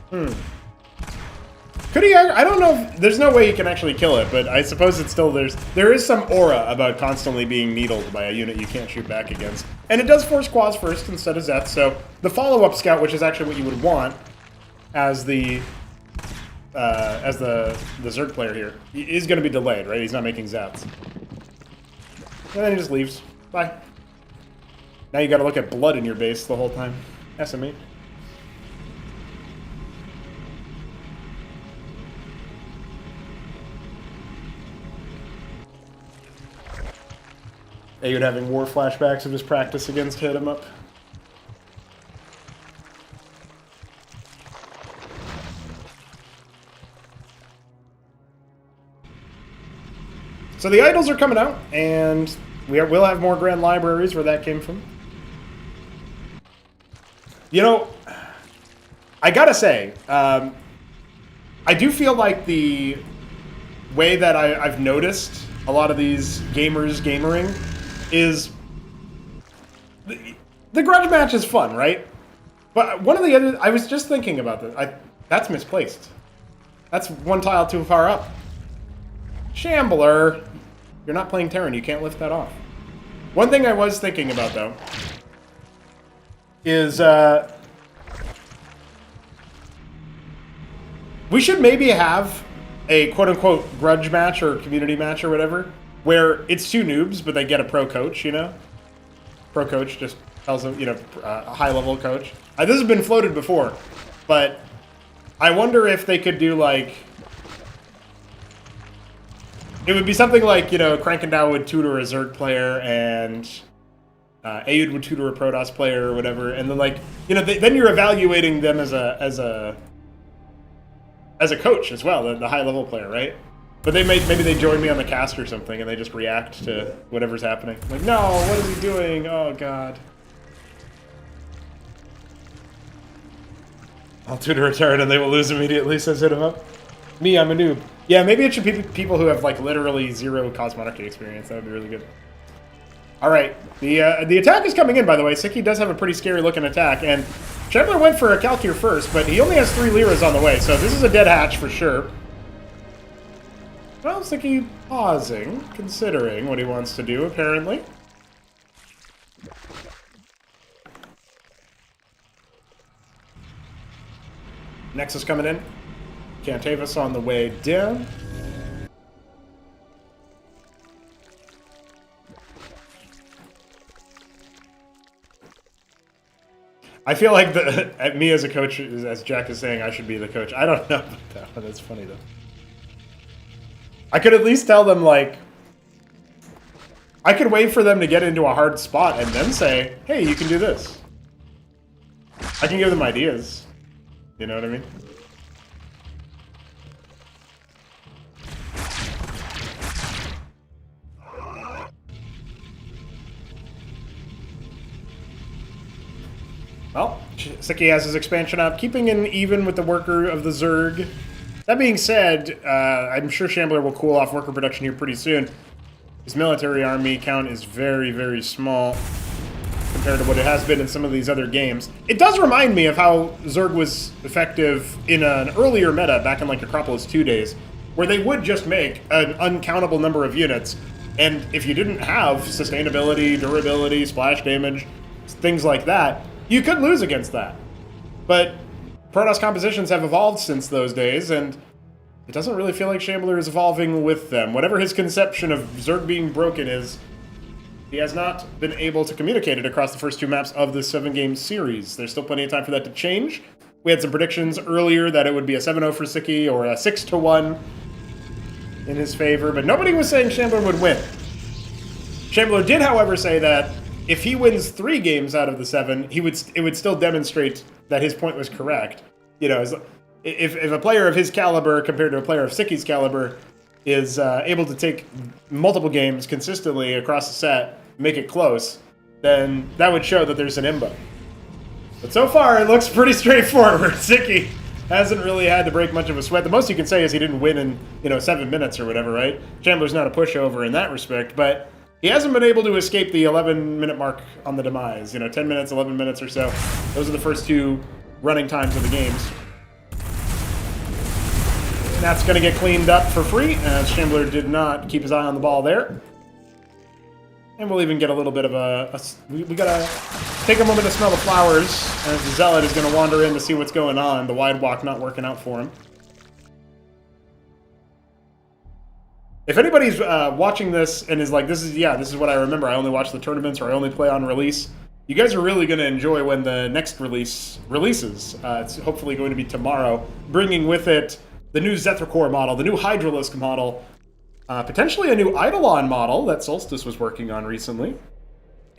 Could he? I don't know if, there's no way he can actually kill it, but I suppose it's still, there is some aura about constantly being needled by a unit you can't shoot back against. And it does force quads first instead of Zets, so the follow-up scout, which is actually what you would want as the Zerg player here, is going to be delayed, right? He's not making Zets. And then he just leaves. Bye. Now you gotta look at blood in your base the whole time. SME. Ayud having war flashbacks of his practice against Hit 'em Up. So the idols are coming out, and we'll have more grand libraries where that came from. You know, I gotta say, I do feel like the way that I've noticed a lot of these gamers gamering is the grudge match is fun, right? But one of the other, I was just thinking about this. That's misplaced. That's one tile too far up. Shambler, you're not playing Terran. You can't lift that off. One thing I was thinking about though is we should maybe have a quote-unquote grudge match or community match or whatever, where it's two noobs, but they get a pro coach, you know? Pro coach just tells them, you know, a high-level coach. This has been floated before, but I wonder if they could do, like... It would be something like, you know, Krankendow would tutor a Zerg player, and Ayud would tutor a Protoss player or whatever, and then, like, you know, then you're evaluating them as a coach as well, the high-level player, right? But maybe they join me on the cast or something, and they just react to whatever's happening. Like, no, what is he doing? Oh, God. I'll tutor a turret and they will lose immediately, says Hit 'em Up. Me, I'm a noob. Yeah, maybe it should be people who have, like, literally zero Cosmonarchy experience. That would be really good. All right, the attack is coming in, by the way. Sziky does have a pretty scary-looking attack, and Shambler went for a calc here first, but he only has 3 Lyras on the way, so this is a dead hatch for sure. Well, Sziky pausing, considering what he wants to do, apparently. Nexus coming in. Cantavis on the way down. I feel like me as a coach, as Jack is saying, I should be the coach. I don't know about that one. That's funny, though. I could at least tell them, like... I could wait for them to get into a hard spot and then say, hey, you can do this. I can give them ideas. You know what I mean? Well, Sziky has his expansion up, keeping in even with the worker of the Zerg. That being said, I'm sure Shambler will cool off worker production here pretty soon. His military army count is very, very small compared to what it has been in some of these other games. It does remind me of how Zerg was effective in an earlier meta, back in like Acropolis 2 days, where they would just make an uncountable number of units, and if you didn't have sustainability, durability, splash damage, things like that, you could lose against that. But Protoss compositions have evolved since those days, and it doesn't really feel like Shambler is evolving with them. Whatever his conception of Zerg being broken is, he has not been able to communicate it across the first 2 maps of the 7-game series. There's still plenty of time for that to change. We had some predictions earlier that it would be a 7-0 for Sziky or a 6-1 in his favor, but nobody was saying Shambler would win. Shambler did, however, say that if he wins 3 games out of the 7, it would still demonstrate that his point was correct. You know, if a player of his caliber compared to a player of Sziky's caliber is able to take multiple games consistently across the set, make it close, then that would show that there's an imba. But so far, it looks pretty straightforward. Sziky hasn't really had to break much of a sweat. The most you can say is he didn't win in, you know, 7 minutes or whatever, right? Shambler's not a pushover in that respect, but he hasn't been able to escape the 11-minute mark on the demise. You know, 10 minutes, 11 minutes or so. Those are the first 2 running times of the games. And that's going to get cleaned up for free, as Shambler did not keep his eye on the ball there. And we'll even get a little bit of we got to take a moment to smell the flowers, as the Zealot is going to wander in to see what's going on. The wide walk not working out for him. If anybody's watching this and is like, this is what I remember. I only watch the tournaments or I only play on release. You guys are really going to enjoy when the next release releases. It's hopefully going to be tomorrow, bringing with it the new Zethracore model, the new Hydralisk model, potentially a new Eidolon model that Solstice was working on recently,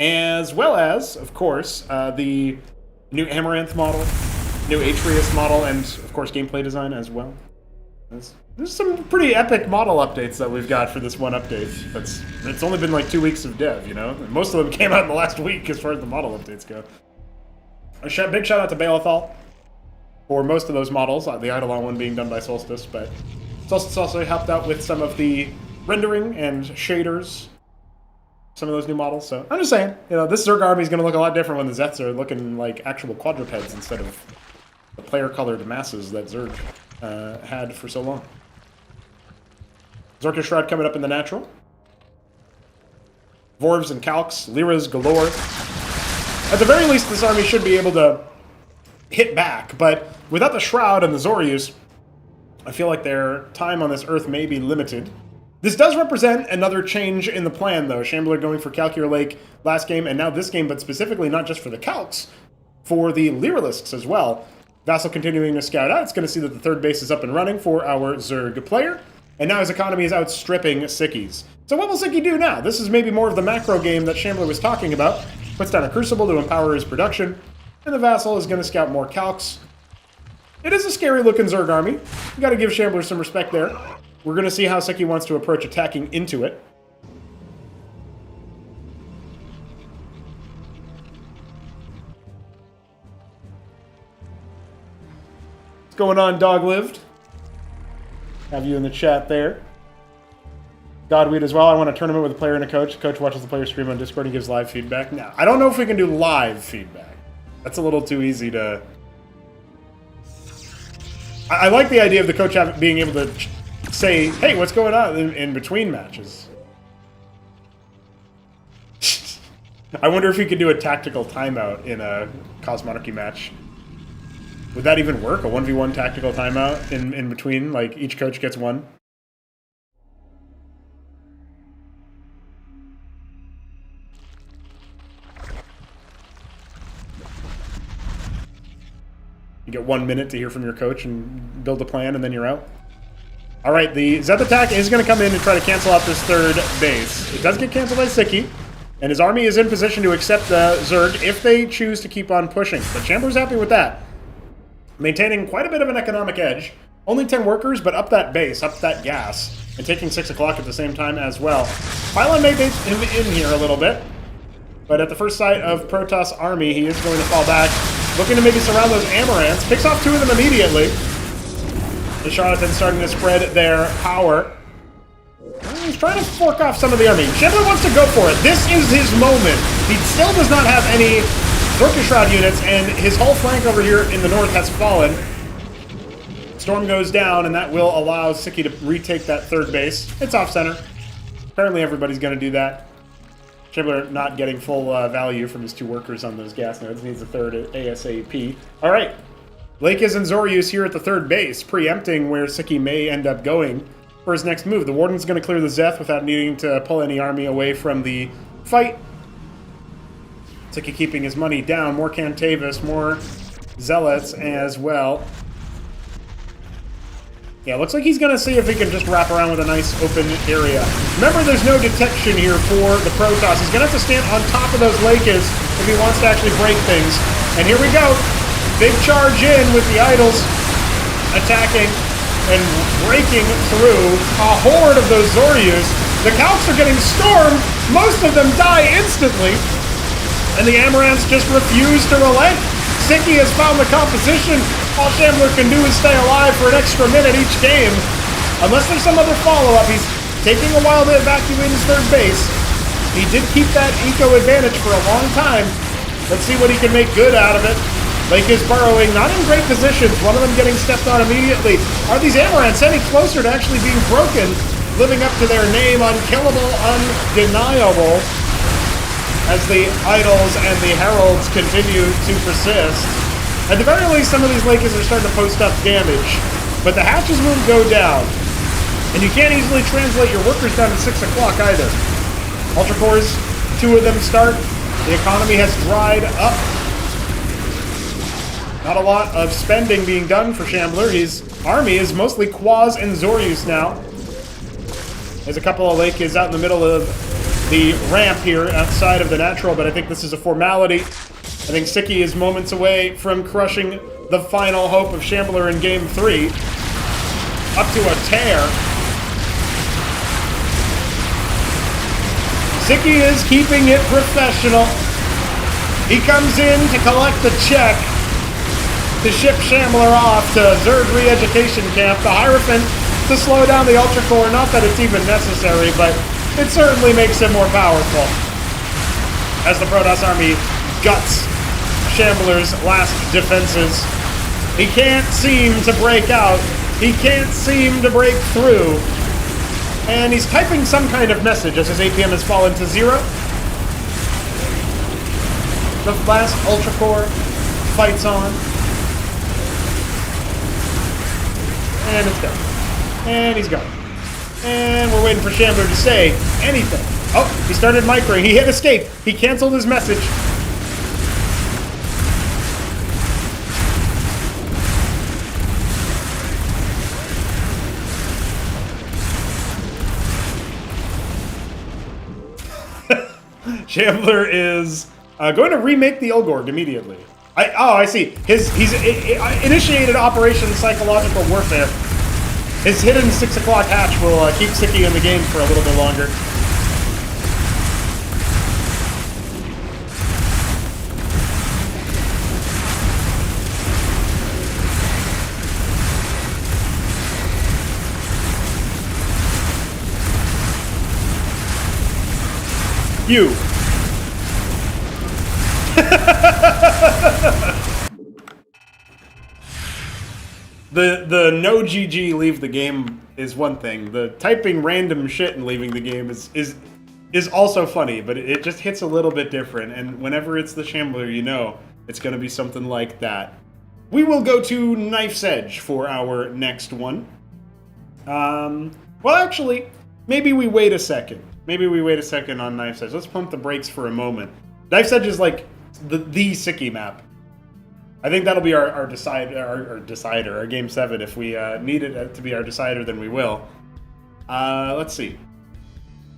as well as, of course, the new Amaranth model, new Atreus model, and, of course, gameplay design as well. There's some pretty epic model updates that we've got for this one update. It's only been like 2 weeks of dev, you know? And most of them came out in the last week as far as the model updates go. A big shout out to Balethal for most of those models, the Eidolon one being done by Solstice, but Solstice also helped out with some of the rendering and shaders, some of those new models. So I'm just saying, you know, this Zerg army is going to look a lot different when the Zeths are looking like actual quadrupeds instead of the player-colored masses that Zerg had for so long. Zorka Shroud coming up in the natural. Vorvs and Calcs, Lyras galore. At the very least, this army should be able to hit back, but without the Shroud and the Zorius, I feel like their time on this Earth may be limited. This does represent another change in the plan, though. Shambler going for Calcure Lake last game, and now this game, but specifically not just for the Calcs, for the Lyralisks as well. Vassal continuing to scout out. It's going to see that the third base is up and running for our Zerg player. And now his economy is outstripping Sziky's. So what will Sziky do now? This is maybe more of the macro game that Shambler was talking about. Puts down a Crucible to empower his production. And the Vassal is going to scout more Calcs. It is a scary-looking Zerg army. You got to give Shambler some respect there. We're going to see how Sziky wants to approach attacking into it. What's going on, Dog-Lived? Have you in the chat there. Godweed as well. I want a tournament with a player and a coach. The coach watches the player stream on Discord and gives live feedback. Now, I don't know if we can do live feedback. That's a little too easy to... I like the idea of the coach being able to say, hey, what's going on in between matches. I wonder if we could do a tactical timeout in a Cosmonarchy match. Would that even work? A 1v1 tactical timeout in between? Like, each coach gets one? You get 1 minute to hear from your coach and build a plan, and then you're out. All right, the Zeth attack is going to come in and try to cancel out this third base. It does get canceled by Sziky, and his army is in position to accept the Zerg if they choose to keep on pushing. But Shambler's happy with that. Maintaining quite a bit of an economic edge. Only 10 workers, but up that base, up that gas, and taking 6 o'clock at the same time as well. Pylon may bait him in here a little bit, but at the first sight of Protoss army, he is going to fall back, looking to maybe surround those Amaranths. Picks off 2 of them immediately. The Charlatans starting to spread their power. He's trying to fork off some of the army. Shambler wants to go for it. This is his moment. He still does not have any Zorka Shroud units, and his whole flank over here in the north has fallen. Storm goes down, and that will allow Sziky to retake that third base. It's off-center. Apparently everybody's going to do that. Shambler not getting full value from his 2 workers on those gas nodes. Needs a third ASAP. All right. Lakis and Zorius here at the third base, preempting where Sziky may end up going for his next move. The Warden's going to clear the Zeth without needing to pull any army away from the fight. Sziky keeping his money down. More Cantavis, more Zealots as well. Yeah, looks like he's going to see if he can just wrap around with a nice open area. Remember, there's no detection here for the Protoss. He's going to have to stand on top of those Lakis if he wants to actually break things. And here we go. Big charge in with the Idols attacking and breaking through a horde of those Zorius. The Calcs are getting stormed. Most of them die instantly. And the Amaranths just refuse to relent. Sziky has found the composition. All Shambler can do is stay alive for an extra minute each game. Unless there's some other follow-up, he's taking a while to evacuate his third base. He did keep that eco advantage for a long time. Let's see what he can make good out of it. Lake is burrowing, not in great positions. One of them getting stepped on immediately. Are these Amaranths any closer to actually being broken? Living up to their name, unkillable, undeniable. As the Idols and the Heralds continue to persist. At the very least, some of these Lakers are starting to post up damage, but the hatches won't go down. And you can't easily translate your workers down to 6 o'clock either. Ultra cores, 2 of them start. The economy has dried up. Not a lot of spending being done for Shambler. His army is mostly Quas and Zoryus now. There's a couple of Lakes out in the middle of the ramp here outside of the natural, but I think this is a formality. I think Sziky is moments away from crushing the final hope of Shambler in Game 3. Up to a tear. Sziky is keeping it professional. He comes in to collect the check to ship Shambler off to Zerg re-education camp. The Hierophant to slow down the Ultra Core. Not that it's even necessary, but it certainly makes him more powerful. As the Protoss army guts Shambler's last defenses. He can't seem to break out. He can't seem to break through. And he's typing some kind of message as his APM has fallen to 0. The last Ultra Core fights on. And it's done. And he's gone. And we're waiting for Shambler to say anything. Oh, he started microing. He hit escape. He canceled his message. Shambler is going to remake the Ilgorg immediately. I see. He's initiated Operation Psychological Warfare. His hidden 6 o'clock hatch will keep Sziky in the game for a little bit longer. You. The no GG leave the game is one thing. The typing random shit and leaving the game is also funny, but it just hits a little bit different. And whenever it's the Shambler, you know it's going to be something like that. We will go to Knife's Edge for our next one. Well, actually, maybe we wait a second. Maybe we wait a second on Knife's Edge. Let's pump the brakes for a moment. Knife's Edge is like the Sziky map. I think that'll be our decider, our Game 7. If we need it to be our decider, then we will. Let's see.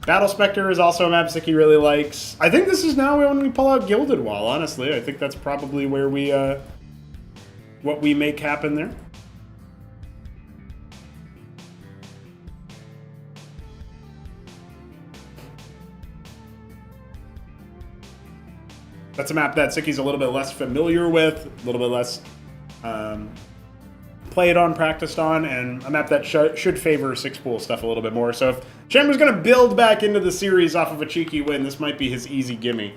Battle Spectre is also a map Sziky really likes. I think this is now when we pull out Gilded Wall, honestly. I think that's probably where we, what we make happen there. That's a map that Sziky's a little bit less familiar with, a little bit less played on, practiced on, and a map that should favor 6-pool stuff a little bit more. So if Shambler's going to build back into the series off of a cheeky win, this might be his easy gimme.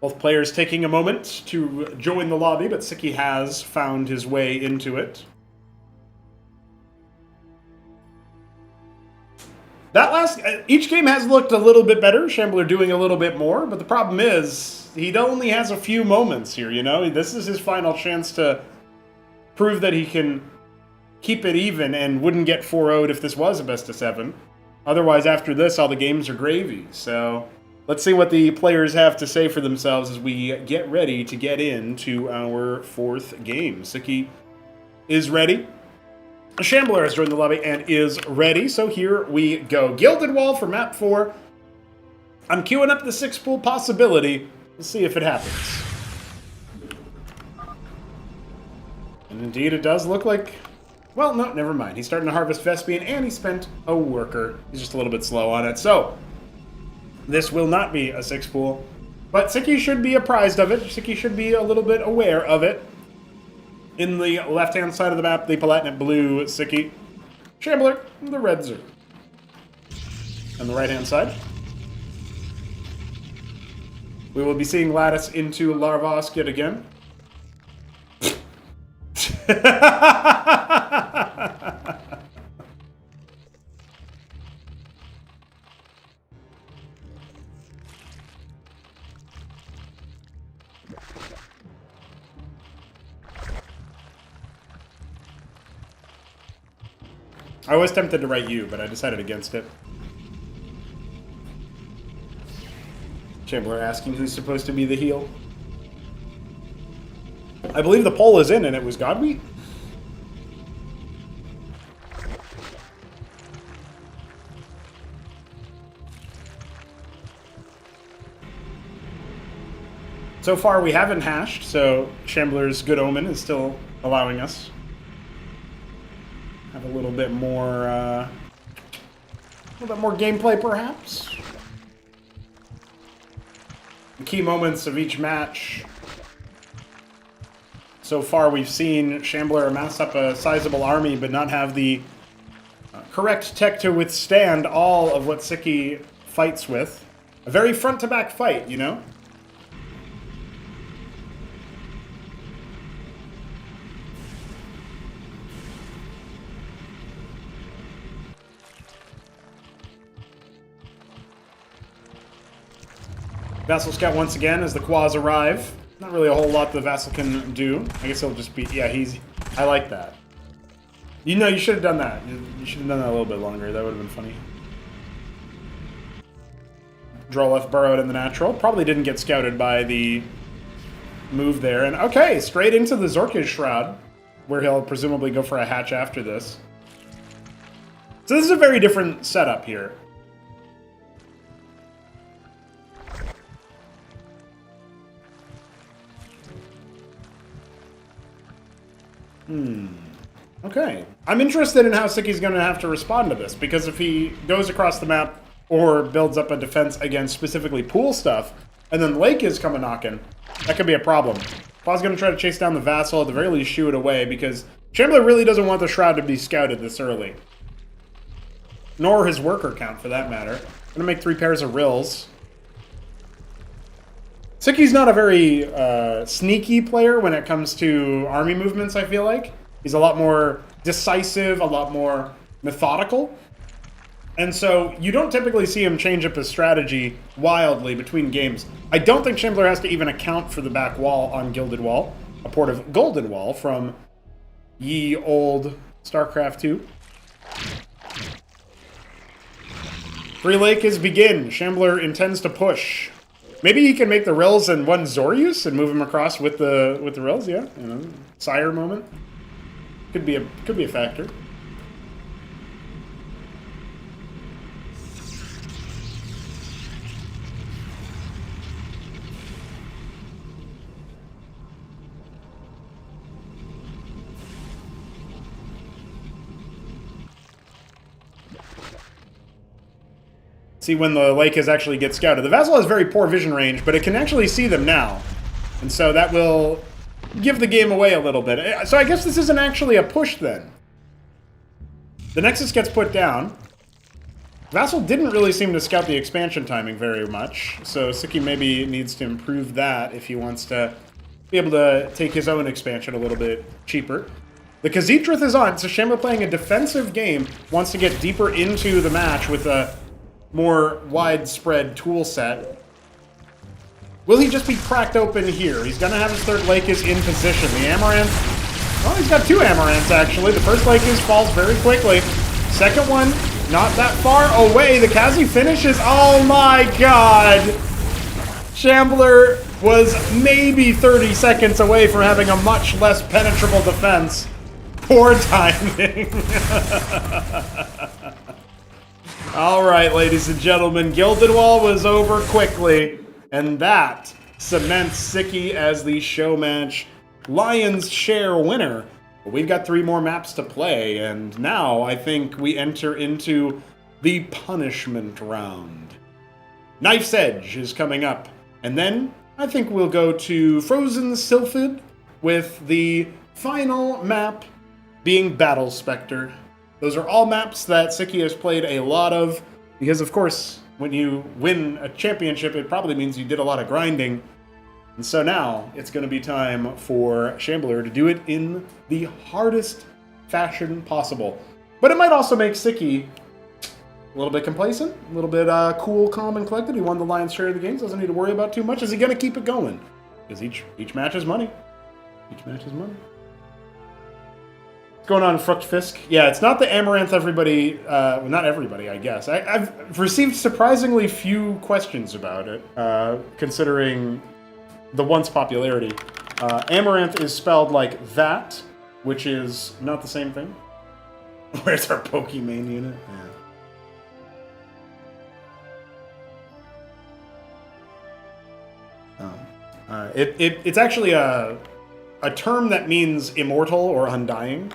Both players taking a moment to join the lobby, but Sziky has found his way into it. Each game has looked a little bit better, Shambler doing a little bit more, but the problem is, he only has a few moments here, you know? This is his final chance to prove that he can keep it even and wouldn't get 4-0'd if this was a best of 7. Otherwise, after this, all the games are gravy, so let's see what the players have to say for themselves as we get ready to get into our 4th game. Sziky is ready. Shambler has joined the lobby and is ready, so here we go. Gilded Wall for map 4. I'm queuing up the 6-pool possibility. Let's see if it happens. And indeed, it does look like... Well, no, never mind. He's starting to harvest Vespian, and he spent a worker. He's just a little bit slow on it, so this will not be a 6-pool, but Sziky should be apprised of it. Sziky should be a little bit aware of it. In the left-hand side of the map, the Palatinate Blue Sziky. Shambler, the Red Zerg. On the right-hand side, we will be seeing Lattice into Larvosk yet again. I was tempted to write you, but I decided against it. Shambler asking who's supposed to be the heel. I believe the poll is in, and it was Godwheat. So far, we haven't hashed, so Shambler's good omen is still allowing us have a little bit more gameplay, perhaps. The key moments of each match. So far, we've seen Shambler amass up a sizable army, but not have the correct tech to withstand all of what Sziky fights with. A very front-to-back fight, you know? Vassal Scout once again as the Quas arrive. Not really a whole lot the Vassal can do. I guess he'll just be... Yeah, he's... I like that. You know, you should have done that. You should have done that a little bit longer. That would have been funny. Draw left burrowed in the natural. Probably didn't get scouted by the move there. And okay, straight into the Zorki's Shroud, where he'll presumably go for a hatch after this. So this is a very different setup here. Okay. I'm interested in how Sziky's going to have to respond to this, because if he goes across the map or builds up a defense against specifically pool stuff, and then Lake is coming knocking, that could be a problem. Paul's going to try to chase down the Vassal, at the very least shoo it away, because Shambler really doesn't want the Shroud to be scouted this early. Nor his worker count, for that matter. Going to make 3 pairs of Rills. Sziky's not a very sneaky player when it comes to army movements, I feel like. He's a lot more decisive, a lot more methodical. And so you don't typically see him change up his strategy wildly between games. I don't think Shambler has to even account for the back wall on Gilded Wall, a port of Golden Wall from ye old StarCraft 2. Free Lake is begin. Shambler intends to push. Maybe he can make the Rills and one Zorius and move him across with the Rills, yeah. You know, sire moment. Could be a factor. See when the Lake is actually get scouted. The Vassal has very poor vision range, but it can actually see them now. And so that will give the game away a little bit. So I guess this isn't actually a push then. The Nexus gets put down. Vassal didn't really seem to scout the expansion timing very much, so Sziky maybe needs to improve that if he wants to be able to take his own expansion a little bit cheaper. The Khazit is on, so Shambler playing a defensive game wants to get deeper into the match with a more widespread tool set. Will he just be cracked open here? He's going to have his third Lakis in position. The Amaranth... Well, he's got 2 Amaranths, actually. The first Lakis falls very quickly. Second one, not that far away. The Kazi finishes. Oh my god! Shambler was maybe 30 seconds away from having a much less penetrable defense. Poor timing. All right, ladies and gentlemen, Gilded Wall was over quickly, and that cements Sziky as the show match Lion's Share winner. But we've got 3 more maps to play, and now I think we enter into the punishment round. Knife's Edge is coming up, and then I think we'll go to Frozen Sylphid with the final map being Battle Spectre. Those are all maps that Sziky has played a lot of, because of course, when you win a championship, it probably means you did a lot of grinding. And so now, it's going to be time for Shambler to do it in the hardest fashion possible. But it might also make Sziky a little bit complacent, a little bit cool, calm, and collected. He won the lion's share of the games, doesn't need to worry about too much. Is he going to keep it going? Because each match is money. Each match is money. What's going on, Fruchtfisk? Yeah, it's not the Amaranth everybody... well, not everybody, I guess. I've received surprisingly few questions about it, considering the once popularity. Amaranth is spelled like that, which is not the same thing. Where's our Pokemon unit? Yeah. It's actually a term that means immortal or undying.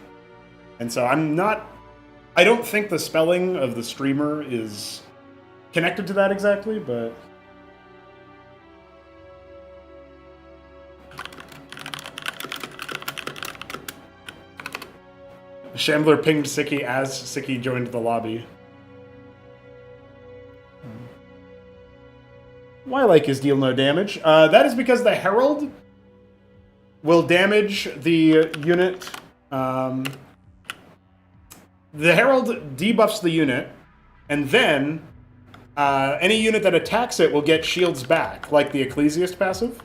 And so I don't think the spelling of the streamer is connected to that exactly, but... Shambler pinged Sziky as Sziky joined the lobby. Why like his deal no damage? That is because the Herald will damage the unit. The Herald debuffs the unit, and then any unit that attacks it will get shields back, like the Ecclesiast passive.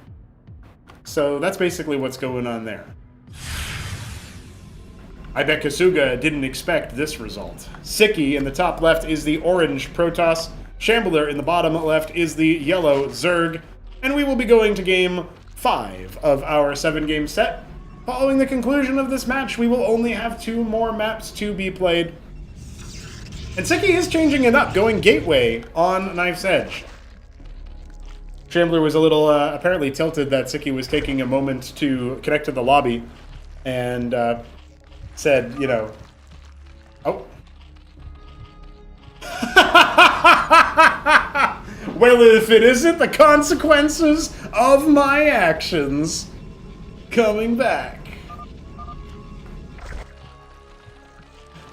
So that's basically what's going on there. I bet Kasuga didn't expect this result. Sziky in the top left is the orange Protoss. Shambler in the bottom left is the yellow Zerg. And we will be going to game 5 of our 7-game set. Following the conclusion of this match, we will only have 2 more maps to be played. And Sziky is changing it up, going Gateway on Knife's Edge. Shambler was a little apparently tilted that Sziky was taking a moment to connect to the lobby. And said, you know... Oh. Well, if it isn't the consequences of my actions coming back.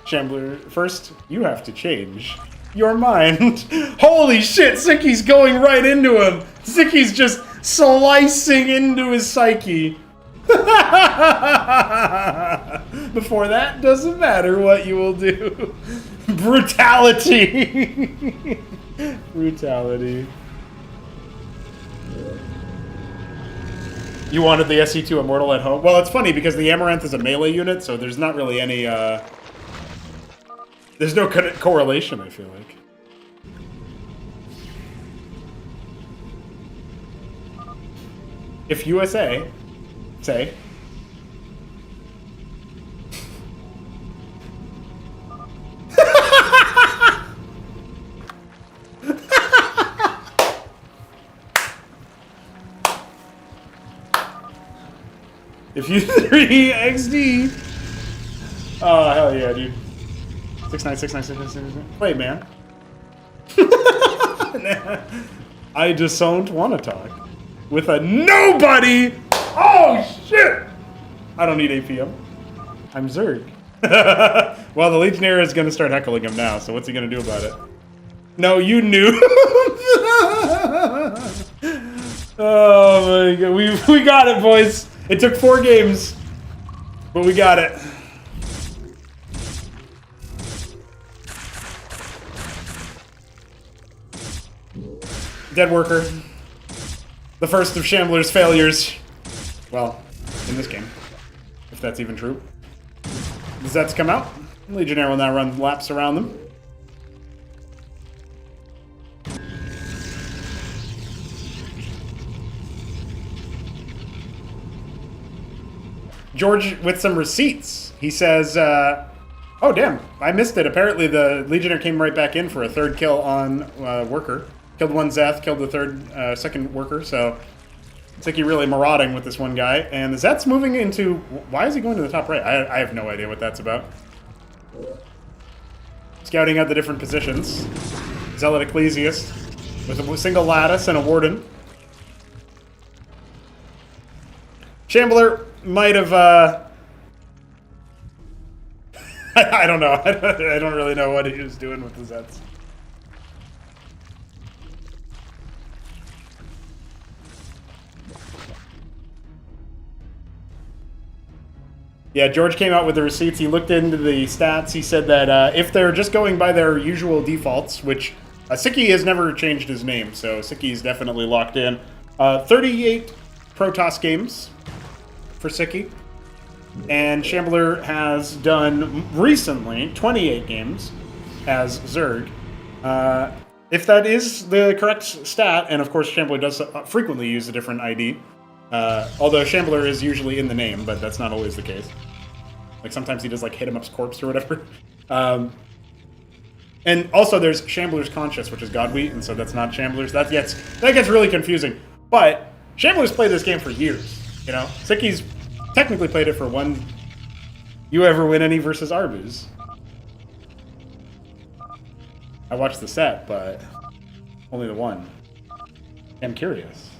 Shambler, first, you have to change your mind. Holy shit, Sziky's going right into him. Sziky's just slicing into his psyche. Before that, doesn't matter what you will do. Brutality. Brutality. You wanted the SC2 Immortal at home? Well, it's funny because the Amaranth is a melee unit, so there's not really any, there's no correlation, I feel like. If USA, say... If you 3 XD. Oh, hell yeah, dude. 6969696. Play, man. I just don't want to talk. With a nobody! Oh, shit! I don't need APM. I'm Zerg. Well, the Legionnaire is going to start heckling him now, so what's he going to do about it? No, you knew. Oh, my God. We got it, boys. It took 4 games, but we got it. Dead worker. The first of Shambler's failures. Well, in this game, if that's even true. The Zets come out. Legionnaire will now run laps around them. George with some receipts. He says, oh damn, I missed it. Apparently the Legionnaire came right back in for a 3rd kill on Worker. Killed 1 Zeth, killed the second Worker, so Sziky really marauding with this one guy. And the Zet's moving into... Why is he going to the top right? I have no idea what that's about. Scouting out the different positions. Zealot Ecclesiast with a single Lattice and a Warden. Shambler might have, I don't know. I don't really know what he was doing with the Zets. Yeah, George came out with the receipts. He looked into the stats. He said that if they're just going by their usual defaults, which Sziky has never changed his name, so Sziky is definitely locked in. 38 Protoss games for Sziky. And Shambler has done recently 28 games as Zerg. If that is the correct stat, and of course Shambler does frequently use a different ID, although Shambler is usually in the name, but that's not always the case. Like sometimes he does like hit him up's corpse or whatever. And also there's Shambler's Conscious, which is Godwheat, and so that's not Shambler's. That gets really confusing. But Shambler's played this game for years, you know? Sicky's technically played it for one You Ever Win Any versus Arbus. I watched the set, but only the one. I'm curious.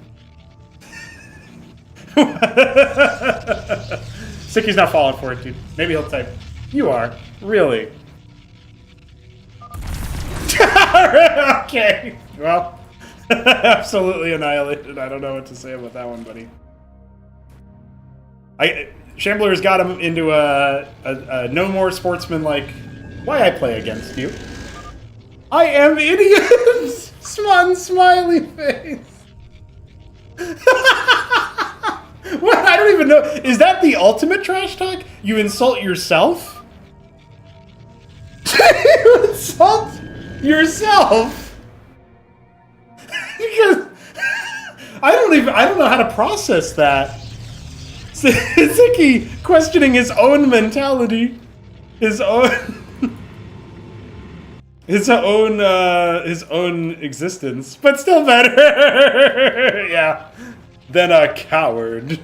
Sicky's not falling for it, dude. Maybe he'll type, "You are? Really?" Okay. Well, absolutely annihilated. I don't know what to say about that one, buddy. Shambler's got him into a no more sportsman-like, "Why I play against you? I am idiots!" Smun smiley face. What? I don't even know. Is that the ultimate trash talk? You insult yourself? You insult yourself? Because I don't know how to process that. Sziky questioning his own mentality, his own existence, but still better. Yeah. Than a coward.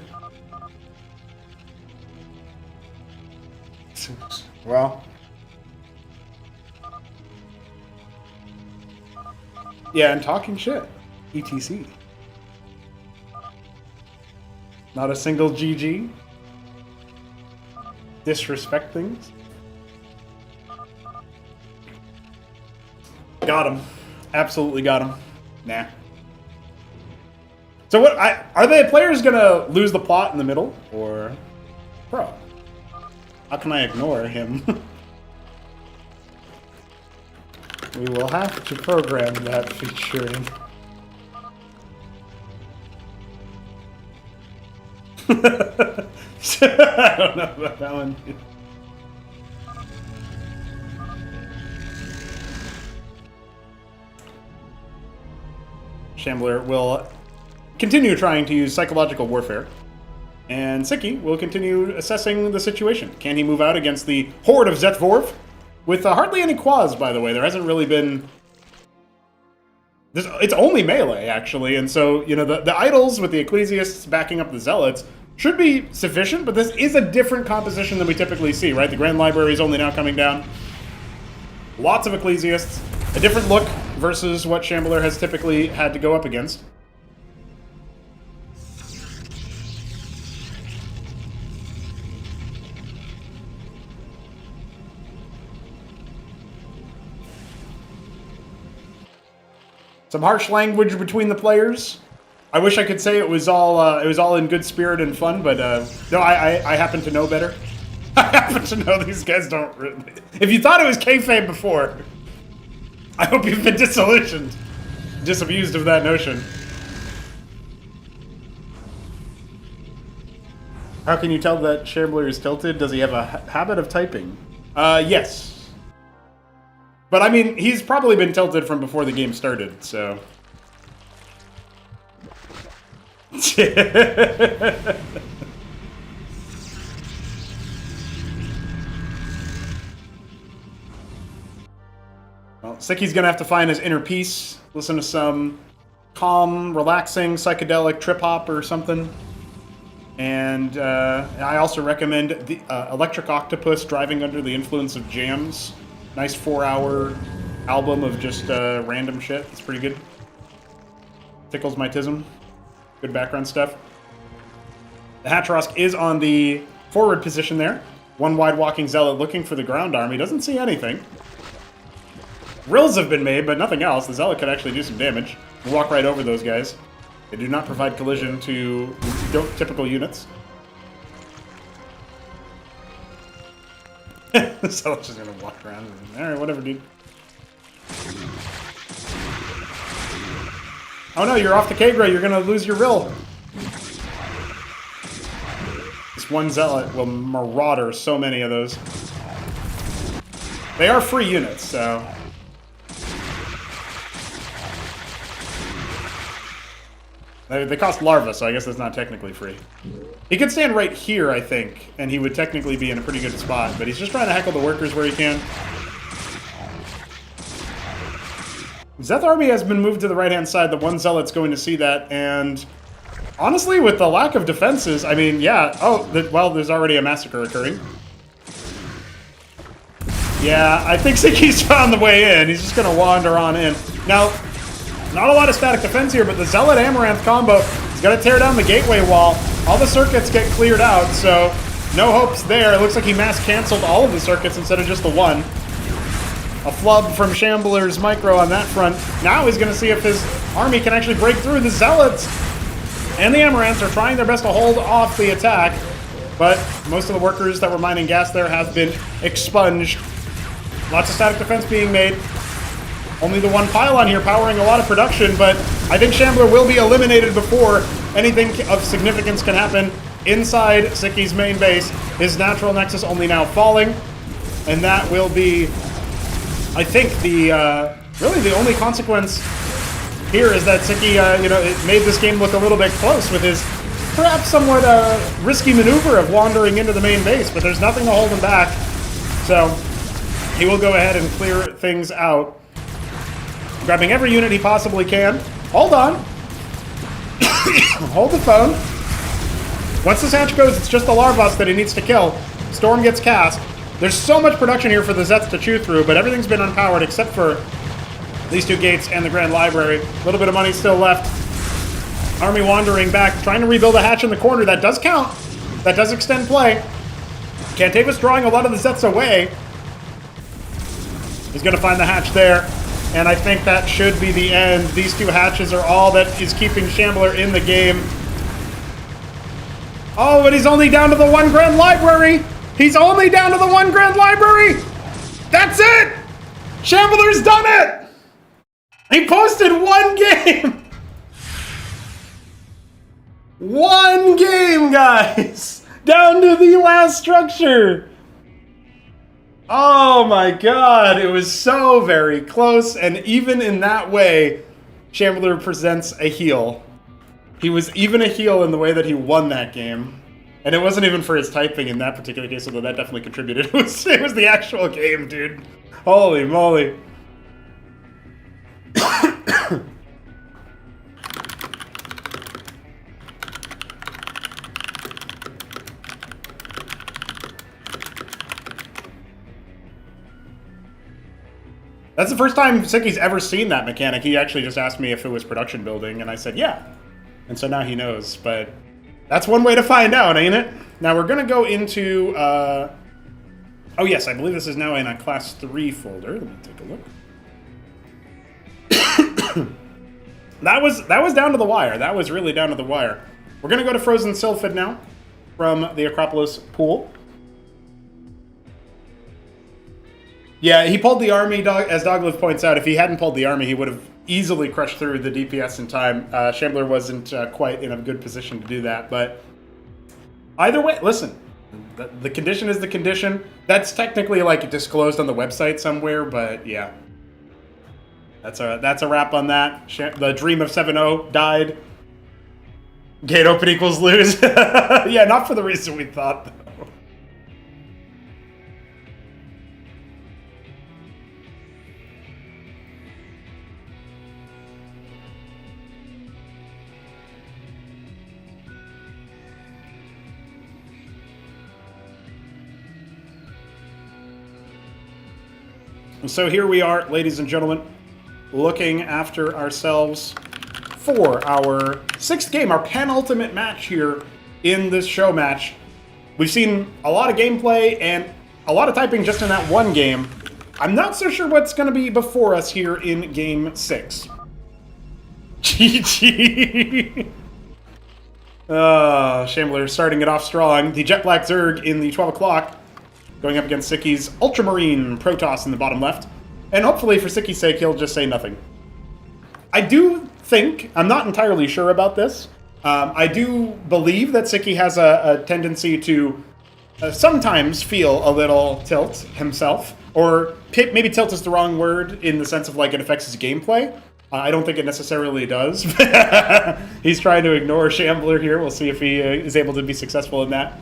Well. Yeah, and talking shit. ETC. Not a single GG. Disrespect things. Got him. Absolutely got him. Nah. So what? Are the players gonna lose the plot in the middle, or, bro? How can I ignore him? We will have to program that feature in. I don't know about that one. Shambler will continue trying to use psychological warfare, and Sziky will continue assessing the situation. Can he move out against the horde of Zetvorv? With hardly any quads, by the way. There hasn't really been... It's only melee, actually, and so, you know, the idols with the Ecclesiasts backing up the Zealots should be sufficient, but this is a different composition than we typically see, right? The Grand Library is only now coming down. Lots of Ecclesiasts. A different look versus what Shambler has typically had to go up against. Some harsh language between the players. I wish I could say it was all in good spirit and fun, but no, I happen to know better. I happen to know these guys don't really... If you thought it was kayfabe before, I hope you've been disillusioned, disabused of that notion. How can you tell that Shambler is tilted? Does he have a habit of typing? Yes. But I mean, he's probably been tilted from before the game started, so... Well, Sicky's gonna have to find his inner peace, listen to some calm, relaxing, psychedelic trip-hop or something. And I also recommend the Electric Octopus, Driving Under the Influence of Jams. Nice 4-hour album of just random shit. It's pretty good. Tickles my tism. Good background stuff. The Hatrosk is on the forward position there. One wide walking Zealot looking for the ground army. Doesn't see anything. Rills have been made, but nothing else. The Zealot could actually do some damage. We'll walk right over those guys. They do not provide collision to typical units. The Zealot's just gonna walk around. Alright, whatever, dude. Oh no, you're off the K-Gray. You're gonna lose your Rill. This one Zealot will marauder so many of those. They are free units, so... They cost larva, so I guess that's not technically free. He could stand right here, I think, and he would technically be in a pretty good spot, but he's just trying to heckle the workers where he can. Zeth army has been moved to the right-hand side. The one Zealot's going to see that, and honestly, with the lack of defenses, I mean, yeah. Oh, well, there's already a massacre occurring. Yeah, I think Sziky's found the way in. He's just going to wander on in. Now, not a lot of static defense here, but the Zealot Amaranth combo is going to tear down the gateway wall. All the circuits get cleared out, so no hopes there. It looks like he mass canceled all of the circuits instead of just the one. A flub from Shambler's micro on that front. Now he's going to see if his army can actually break through. The Zealots and the Amaranths are trying their best to hold off the attack, but most of the workers that were mining gas there have been expunged. Lots of static defense being made. Only the one pylon here powering a lot of production, but I think Shambler will be eliminated before anything of significance can happen inside Sziky's main base. His natural nexus only now falling, and that will be, I think, really the only consequence here is that Sziky, it made this game look a little bit close with his perhaps somewhat risky maneuver of wandering into the main base, but there's nothing to hold him back. So he will go ahead and clear things out. Grabbing every unit he possibly can. Hold on. Hold the phone. Once this hatch goes, it's just the Larvos that he needs to kill. Storm gets cast. There's so much production here for the Zets to chew through, but everything's been unpowered except for these two gates and the Grand Library. A little bit of money still left. Army wandering back, trying to rebuild a hatch in the corner. That does count. That does extend play. Cantavis drawing a lot of the Zets away. He's going to find the hatch there. And I think that should be the end. These two hatches are all that is keeping Shambler in the game. Oh, but he's only down to the one Grand Library. He's only down to the one Grand Library. That's it. Shambler's done it. He posted one game. One game, guys. Down to the last structure. Oh my god, it was so very close, and even in that way, Shambler presents a heel. He was even a heel in the way that he won that game. And it wasn't even for his typing in that particular case, although that definitely contributed. It was the actual game, dude. Holy moly. That's the first time Sziky's ever seen that mechanic. He actually just asked me if it was production building, and I said, yeah. And so now he knows, but that's one way to find out, ain't it? Now we're going to go into... Oh yes, I believe this is now in a Class 3 folder. Let me take a look. That was down to the wire. That was really down to the wire. We're going to go to Frozen Sylphid now from the Acropolis pool. Yeah, he pulled the army, as Dogliv points out. If he hadn't pulled the army, he would have easily crushed through the DPS in time. Shambler wasn't quite in a good position to do that, but either way, listen, the condition is the condition. That's technically like disclosed on the website somewhere, but yeah. That's a wrap on that. The dream of 7-0 died. Gate open equals lose. Yeah, not for the reason we thought, though. So here we are, ladies and gentlemen, looking after ourselves for our 6th game, our penultimate match here in this show match. We've seen a lot of gameplay and a lot of typing just in that one game. I'm not so sure what's going to be before us here in Game 6. GG! Shambler starting it off strong. The Jet Black Zerg in the 12 o'clock, going up against Sziky's Ultramarine Protoss in the bottom left. And hopefully, for Sziky's sake, he'll just say nothing. I do think, I'm not entirely sure about this, I do believe that Sziky has a tendency to sometimes feel a little tilt himself, or maybe tilt is the wrong word in the sense of like it affects his gameplay. I don't think it necessarily does. He's trying to ignore Shambler here. We'll see if he is able to be successful in that.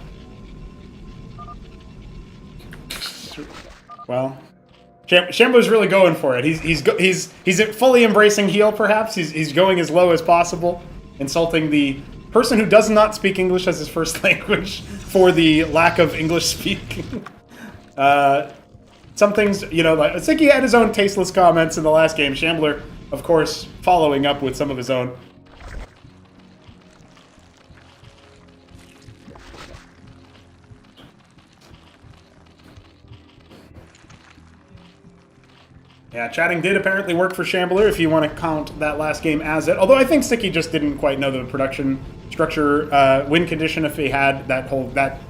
Well, Shambler's really going for it. He's fully embracing heal, perhaps. He's going as low as possible, insulting the person who does not speak English as his first language for the lack of English speaking. Some things, you know, like Sziky had his own tasteless comments in the last game. Shambler, of course, following up with some of his own. Yeah, chatting did apparently work for Shambler, if you want to count that last game as it. Although I think Sziky just didn't quite know the production structure, win condition. If he had that whole that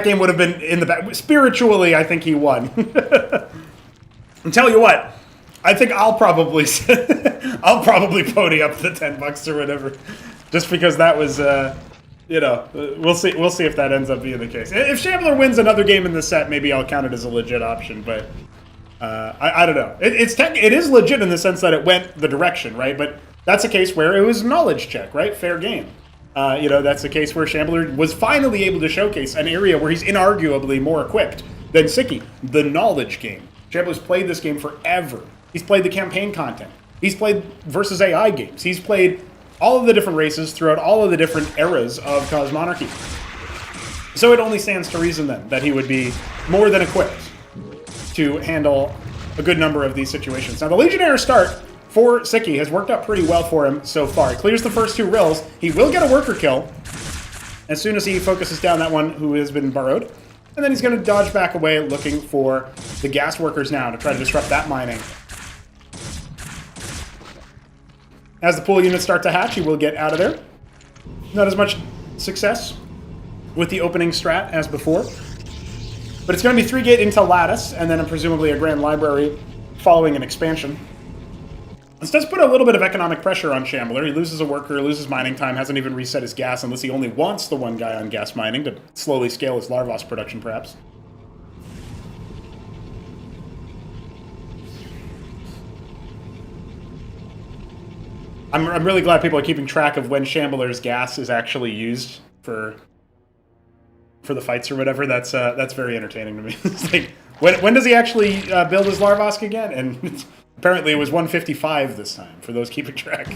game would have been in the back. Spiritually, I think he won. And tell you what, I think I'll probably pony up the $10 or whatever, just because that was, you know, we'll see if that ends up being the case. If Shambler wins another game in the set, maybe I'll count it as a legit option, but. I don't know. It is legit in the sense that it went the direction, right? But that's a case where it was knowledge check, right? Fair game. You know, that's a case where Shambler was finally able to showcase an area where he's inarguably more equipped than Sziky. The knowledge game. Shambler's played this game forever. He's played the campaign content. He's played versus AI games. He's played all of the different races throughout all of the different eras of Cosmonarchy. So it only stands to reason then that he would be more than equipped to handle a good number of these situations. Now, the Legionnaire start for Sziky has worked out pretty well for him so far. He clears the first 2 rills. He will get a worker kill as soon as he focuses down that one who has been burrowed. And then he's going to dodge back away looking for the gas workers now to try to disrupt that mining. As the pool units start to hatch, he will get out of there. Not as much success with the opening strat as before. But it's going to be 3-gate into Lattice, and then presumably a Grand Library following an expansion. This does put a little bit of economic pressure on Shambler. He loses a worker, loses mining time, hasn't even reset his gas unless he only wants the one guy on gas mining to slowly scale his Larvos production, perhaps. I'm really glad people are keeping track of when Shambler's gas is actually used for the fights or whatever. That's very entertaining to me. It's like, when does he actually build his Larvosk again? And apparently it was 155 this time, for those keeping track.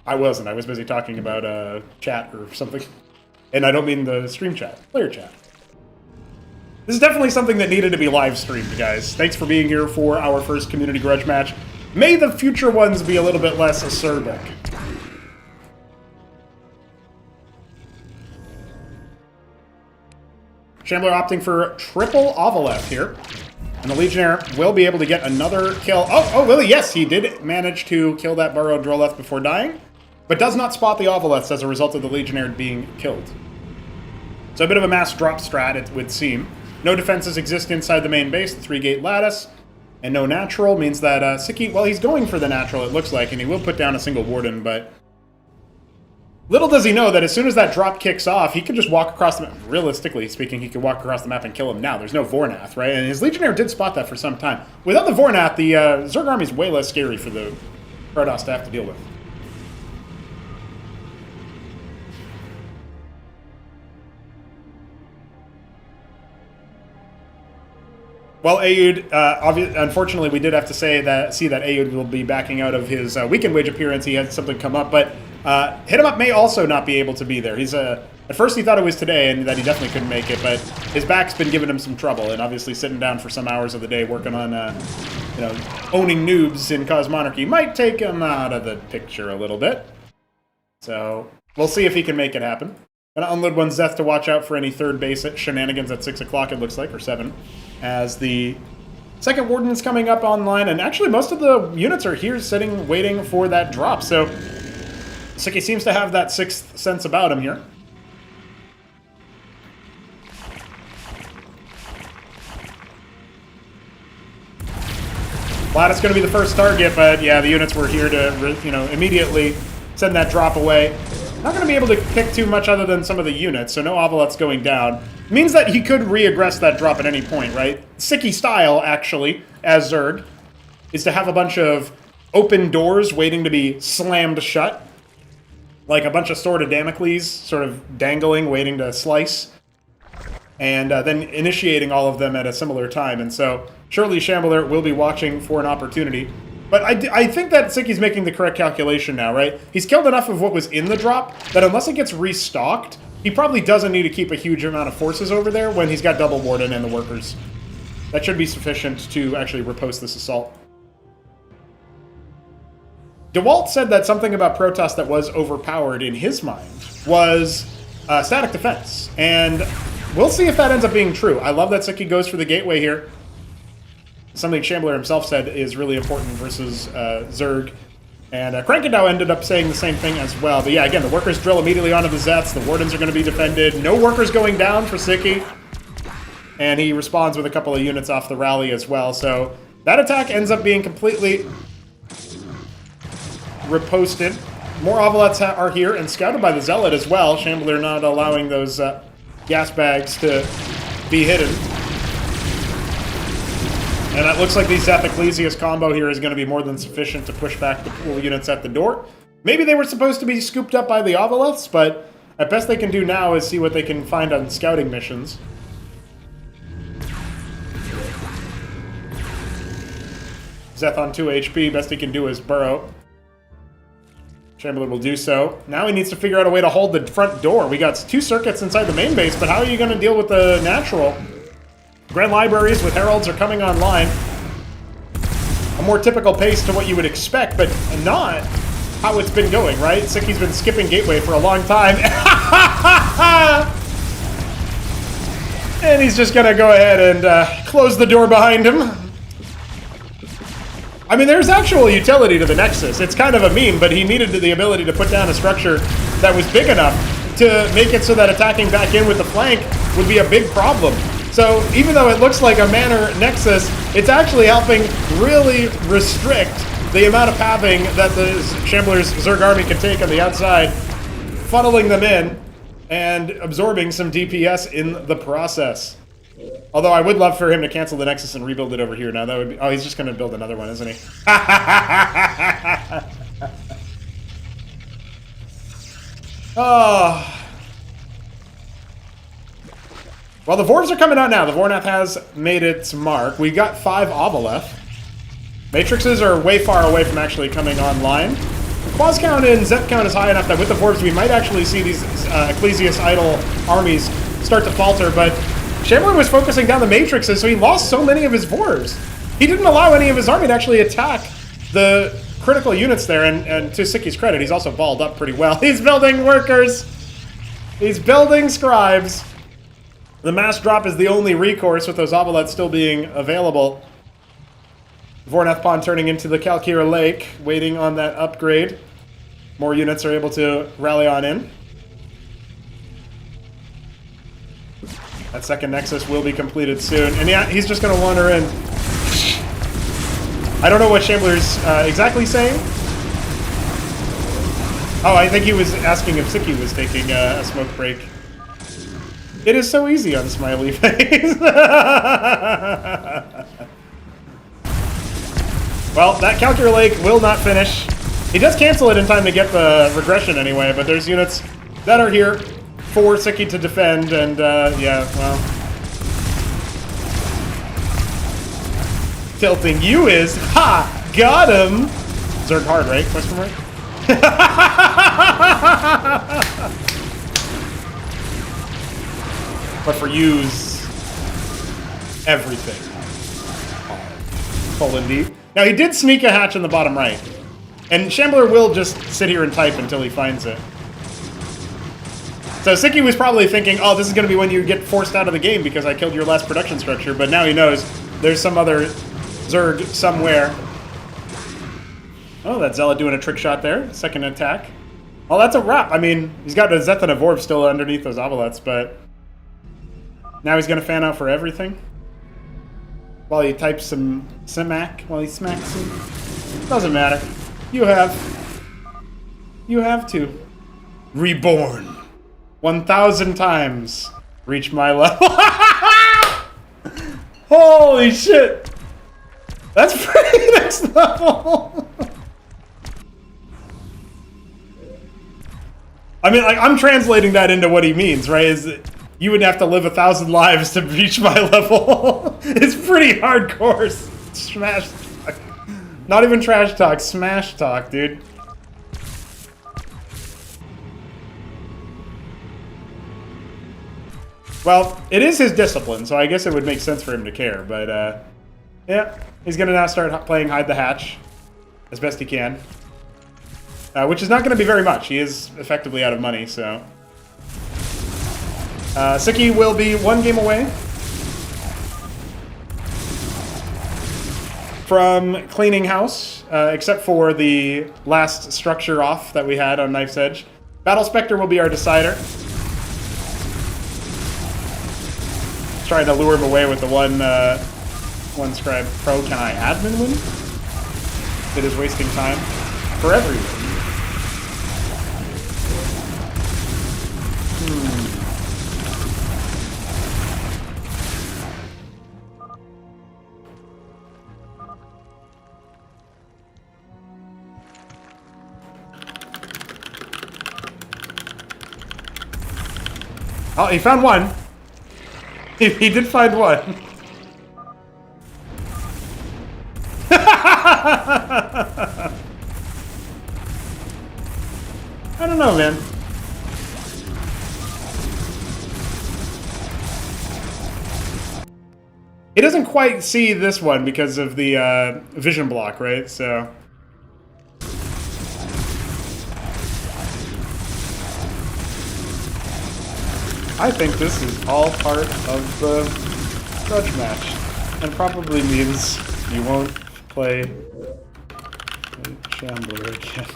I wasn't. I was busy talking about chat or something. And I don't mean the stream chat, player chat. This is definitely something that needed to be live streamed, guys. Thanks for being here for our first community grudge match. May the future ones be a little bit less acerbic. Shambler opting for triple Ovaleth here. And the Legionnaire will be able to get another kill. Oh, really? Yes, he did manage to kill that burrowed Droleth before dying, but does not spot the Ovaleths as a result of the Legionnaire being killed. So a bit of a mass drop strat, it would seem. No defenses exist inside the main base, the 3-gate Lattice, and no natural means that Sziky, well, he's going for the natural, it looks like, and he will put down a single Warden, but little does he know that as soon as that drop kicks off, he could just walk across the map. Realistically speaking, he could walk across the map and kill him now. There's no Vornath, right? And his Legionnaire did spot that for some time. Without the Vornath, the Zerg army is way less scary for the Protoss to have to deal with. Well, Ayud, unfortunately, we did have to see that Ayud will be backing out of his weekend wage appearance. He had something come up, but Hit 'em Up may also not be able to be there. He's at first he thought it was today and that he definitely couldn't make it, but his back's been giving him some trouble, and obviously sitting down for some hours of the day working on, owning noobs in Cosmonarchy might take him out of the picture a little bit. So we'll see if he can make it happen. Gonna unload one Zeth to watch out for any third base shenanigans at 6 o'clock, it looks like, or 7. As the second Warden is coming up online, and actually most of the units are here sitting, waiting for that drop. So Sziky seems to have that sixth sense about him here. Lattice going to be the first target, but yeah, the units were here to, you know, immediately send that drop away. Not going to be able to pick too much other than some of the units, so no Oveleth's going down. Means that he could re-aggress that drop at any point, right? Sziky style, actually, as Zerg, is to have a bunch of open doors waiting to be slammed shut. Like a bunch of Sword of Damocles sort of dangling, waiting to slice. And then initiating all of them at a similar time. And so, surely Shambler will be watching for an opportunity. But I think that Sziky's making the correct calculation now, right? He's killed enough of what was in the drop that unless it gets restocked, he probably doesn't need to keep a huge amount of forces over there when he's got double Warden and the workers. That should be sufficient to actually riposte this assault. DeWalt said that something about Protoss that was overpowered in his mind was static defense. And we'll see if that ends up being true. I love that Sziky goes for the gateway here. Something Shambler himself said is really important versus Zerg. And Krankendow ended up saying the same thing as well. But yeah, again, the workers drill immediately onto the Zets. The Wardens are going to be defended. No workers going down for Sziky. And he responds with a couple of units off the rally as well. So that attack ends up being completely riposted. More Oveleths are here and scouted by the Zealot as well. Shambler not allowing those gas bags to be hidden. And it looks like the Zeth Ecclesias combo here is going to be more than sufficient to push back the pool units at the door. Maybe they were supposed to be scooped up by the Oveleths, but at best they can do now is see what they can find on scouting missions. Zeth on 2 HP, best he can do is burrow. Shambler will do so. Now he needs to figure out a way to hold the front door. We got 2 circuits inside the main base, but how are you going to deal with the natural? Grand Libraries with Heralds are coming online. A more typical pace to what you would expect, but not how it's been going, right? Sziky's been skipping Gateway for a long time. And he's just going to go ahead and close the door behind him. I mean, there's actual utility to the Nexus. It's kind of a meme, but he needed the ability to put down a structure that was big enough to make it so that attacking back in with the flank would be a big problem. So even though it looks like a Manor Nexus, it's actually helping really restrict the amount of pathing that the Shambler's Zerg army can take on the outside, funneling them in and absorbing some DPS in the process. Although I would love for him to cancel the Nexus and rebuild it over here now. That would be... Oh, he's just going to build another one, isn't he? Oh... Well, the Vorvs are coming out now. The Vornath has made its mark. We got 5 Oveleth. Matrixes are way far away from actually coming online. Quas count and Zet count is high enough that with the Vorvs we might actually see these Ecclesias idle armies start to falter, but Shambler was focusing down the Matrixes, so he lost so many of his Vorvs. He didn't allow any of his army to actually attack the critical units there, and to Sziky's credit, he's also balled up pretty well. He's building workers! He's building scribes! The mass drop is the only recourse with those Oveleths still being available. Vornath Pond turning into the Kalkira Lake, waiting on that upgrade. More units are able to rally on in. That second Nexus will be completed soon. And yeah, he's just going to wander in. I don't know what Shambler's exactly saying. Oh, I think he was asking if Sziky was taking a smoke break. It is so easy on Smiley Face. Well, that Calculator Lake will not finish. He does cancel it in time to get the regression anyway, but there's units that are here for Sziky to defend, and yeah, well... Tilting you is, ha! Got him! Zerg hard, right? Question mark? But for use everything. Colon D. Now he did sneak a hatch in the bottom right. And Shambler will just sit here and type until he finds it. So Sziky was probably thinking, oh, this is going to be when you get forced out of the game because I killed your last production structure, but now he knows there's some other Zerg somewhere. Oh, that Zealot doing a trick shot there. Second attack. Oh, that's a wrap. I mean, he's got the Zeth and a Vorb still underneath those Ovelets, but now he's going to fan out for everything. While he types some smack, while he smacks him. Doesn't matter. You have to. Reborn. 1,000 times. Reach my level. Holy shit. That's pretty next level. I mean, like, I'm translating that into what he means, right? Is that you would have to live 1,000 lives to reach my level. It's pretty hardcore. Smash talk. Not even trash talk, smash talk, dude. Well, it is his discipline, so I guess it would make sense for him to care, but, yeah. He's gonna now start playing Hide the Hatch as best he can. Which is not gonna be very much. He is effectively out of money, so... Sziky will be 1 game away from cleaning house, except for the last structure off that we had on Knife's Edge. Battle Spectre will be our decider. Trying to lure him away with the one scribe pro. Can I admin win? It is wasting time for everyone. Oh, he found one. He did find one. I don't know, man. He doesn't quite see this one because of the vision block, right? So... I think this is all part of the grudge match, and probably means you won't play Shambler again.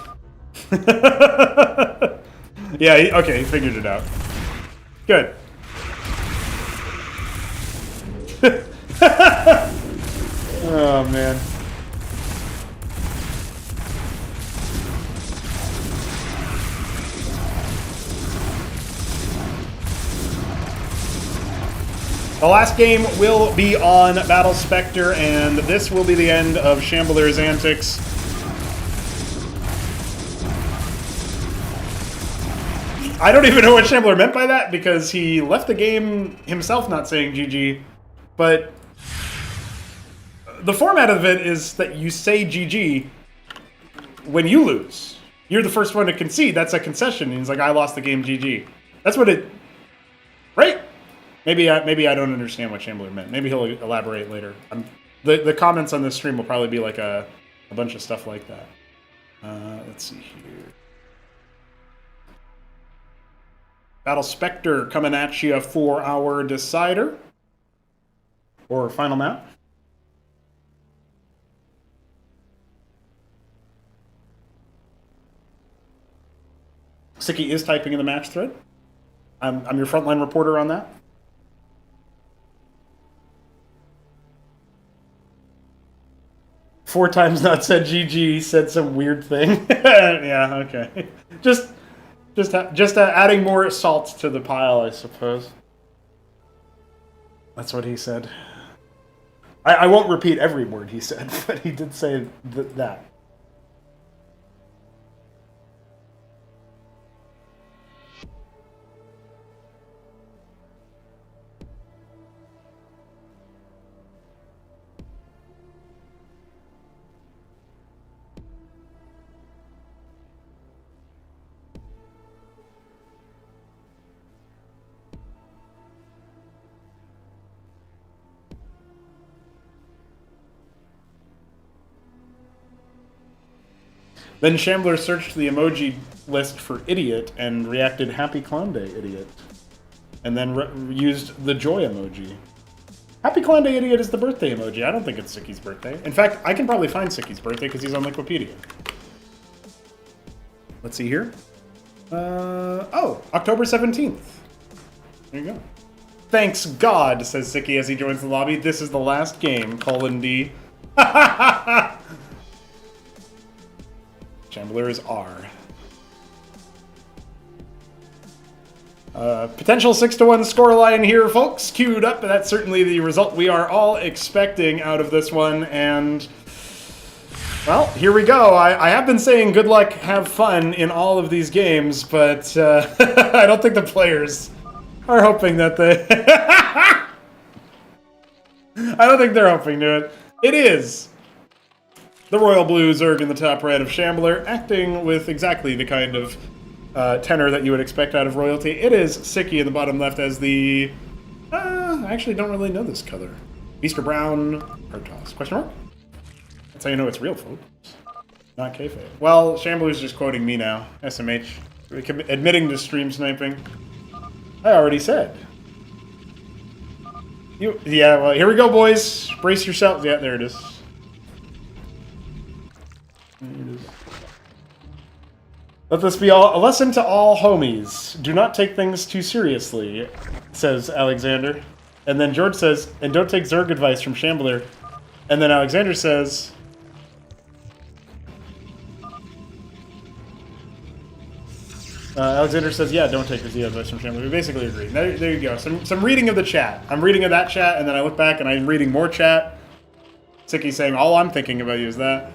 Yeah, okay, he figured it out. Good. Oh, man. The last game will be on Battle Spectre, and this will be the end of Shambler's antics. I don't even know what Shambler meant by that, because he left the game himself not saying GG, but the format of it is that you say GG when you lose. You're the first one to concede. That's a concession. He's like, I lost the game, GG. That's what it... Right? Maybe I don't understand what Shambler meant. Maybe he'll elaborate later. The comments on this stream will probably be like a bunch of stuff like that. Let's see here. Battle Spectre coming at you for our decider. Or final map. Sziky is typing in the match thread. I'm your frontline reporter on that. Four times not said GG, said some weird thing. Yeah, okay. Just adding more salt to the pile, I suppose. That's what he said. I won't repeat every word he said, but he did say that. Then Shambler searched the emoji list for idiot and reacted Happy Clown Day, idiot. And then used the joy emoji. Happy Clown Day, idiot is the birthday emoji. I don't think it's Sziky's birthday. In fact, I can probably find Sziky's birthday because he's on Wikipedia. Let's see here. Oh, October 17th. There you go. Thanks God, says Sziky as he joins the lobby. This is the last game, :D. Shambler is R. Potential 6-1 scoreline here, folks. Queued up. That's certainly the result we are all expecting out of this one. And, well, here we go. I have been saying good luck, have fun in all of these games, but I don't think the players are hoping that they... I don't think they're hoping to it. It is the Royal Blue Zerg in the top right of Shambler, acting with exactly the kind of tenor that you would expect out of royalty. It is Sziky in the bottom left as the... I actually don't really know this color. Easter Brown Protoss. Question mark? That's how you know it's real, folks. Not kayfabe. Well, Shambler's just quoting me now. SMH. Admitting to stream sniping. I already said. Yeah, well, here we go, boys. Brace yourselves. Yeah, there it is. Let this be a lesson to all homies. Do not take things too seriously, says Alexander. And then George says, and don't take Zerg advice from Shambler. And then Alexander says... Alexander says, yeah, don't take the advice from Shambler. We basically agree. There you go. Some reading of the chat. I'm reading of that chat, and then I look back and I'm reading more chat. Sziky saying, all I'm thinking about you is that.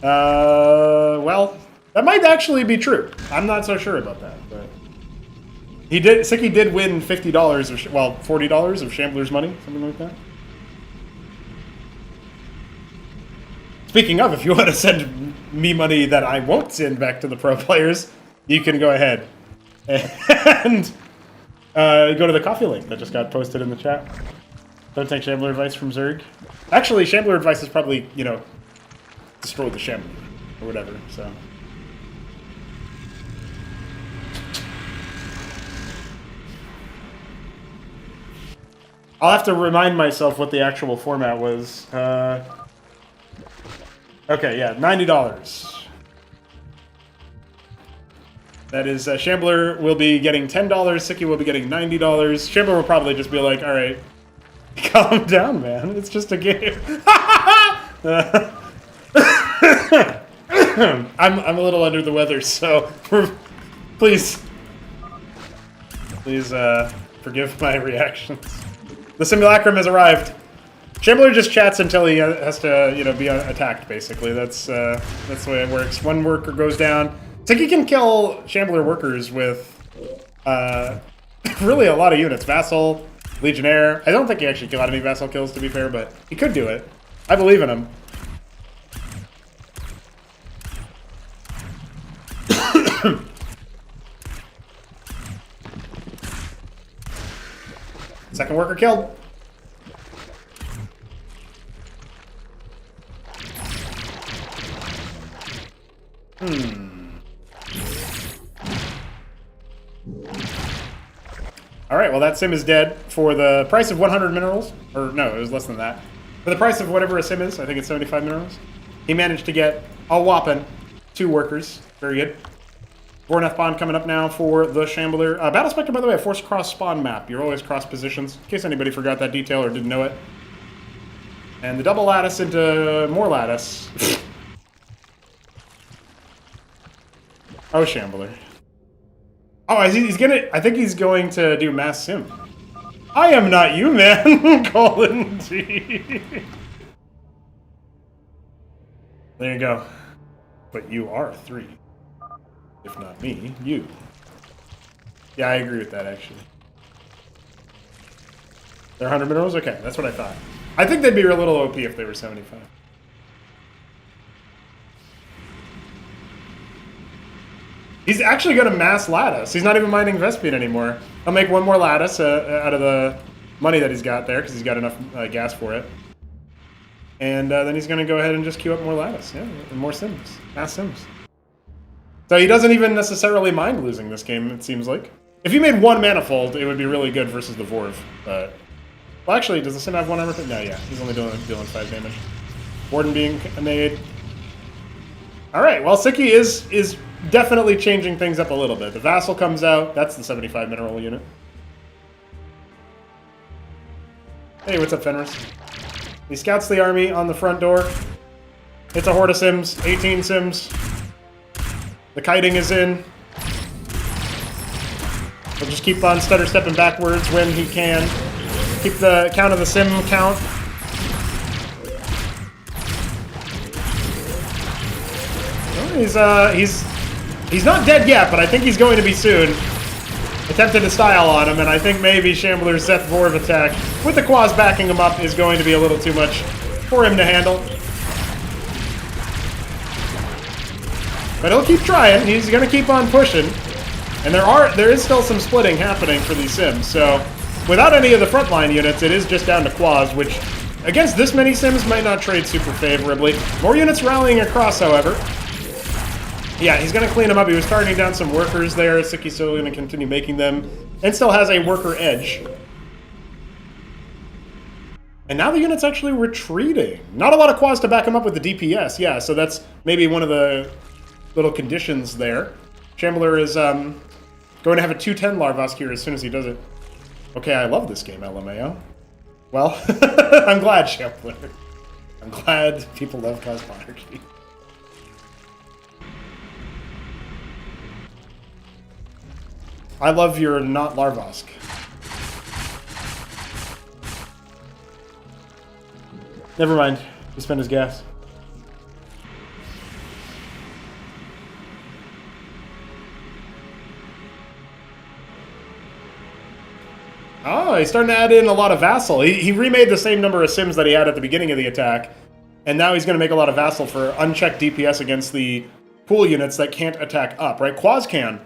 Well, that might actually be true. I'm not so sure about that, but... Sziky did win $50 of, well, $40 of Shambler's money, something like that. Speaking of, if you want to send me money that I won't send back to the pro players, you can go ahead and go to the coffee link that just got posted in the chat. Don't take Shambler advice from Zerg. Actually, Shambler advice is probably, you know, destroy the Shambler or whatever, so... I'll have to remind myself what the actual format was. Okay, yeah, $90. That is, Shambler will be getting $10, Sziky will be getting $90. Shambler will probably just be like, alright, calm down, man, it's just a game. I'm a little under the weather, so please forgive my reactions. The simulacrum has arrived. Shambler just chats until he has to, you know, be attacked, basically. That's the way it works. One worker goes down. Sziky can kill Shambler workers with really a lot of units. Vassal, Legionnaire. I don't think he actually got any Vassal kills, to be fair, but he could do it. I believe in him. Second worker killed. Alright, well that sim is dead for the price of 100 minerals. Or no, it was less than that. For the price of whatever a sim is, I think it's 75 minerals. He managed to get a whopping 2 workers. Very good. Vornath Bond coming up now for the Shambler. Battle Spectre, by the way, a forced cross spawn map. You're always cross positions, in case anybody forgot that detail or didn't know it. And the double lattice into more lattice. Oh, Shambler. Oh, he's gonna... I think he's going to do mass sim. I am not you, man. Colin G. There you go. But you are 3. If not me, you. Yeah, I agree with that, actually. They're 100 minerals? Okay, that's what I thought. I think they'd be a little OP if they were 75. He's actually going to mass lattice. He's not even mining Vespian anymore. I'll make one more lattice out of the money that he's got there, because he's got enough gas for it. And then he's going to go ahead and just queue up more lattice. Yeah, and more sims. Mass sims. So he doesn't even necessarily mind losing this game, it seems like. If he made one Manifold, it would be really good versus the Vorv. But, well, actually, does the Sim have one armor? No, yeah, he's only dealing 5 damage. Warden being made. All right, well, Sziky is definitely changing things up a little bit. The Vassal comes out. That's the 75 mineral unit. Hey, what's up, Fenris? He scouts the army on the front door. It's a horde of Sims, 18 Sims. The kiting is in. He'll just keep on stutter stepping backwards when he can. Keep the count of the Sim count. Well, he's not dead yet, but I think he's going to be soon. Attempted to style on him, and I think maybe Shambler's Zeth Vorv attack, with the Quas backing him up, is going to be a little too much for him to handle. But he'll keep trying. He's going to keep on pushing. And there is still some splitting happening for these Sims. So without any of the frontline units, it is just down to Quas, which against this many Sims might not trade super favorably. More units rallying across, however. Yeah, he's going to clean them up. He was targeting down some workers there. Sziky's still going to continue making them. And still has a worker edge. And now the unit's actually retreating. Not a lot of Quas to back him up with the DPS. Yeah, so that's maybe one of the little conditions there. Shambler is going to have a 210 Larvask here as soon as he does it. Okay, I love this game, LMAO. Well, I'm glad, Shambler. I'm glad people love Cosmonarchy. I love your not Larvask. Never mind. He spent his gas. Oh, he's starting to add in a lot of Vassal. He remade the same number of Sims that he had at the beginning of the attack, and now he's going to make a lot of Vassal for unchecked DPS against the pool units that can't attack up, right? Quas can,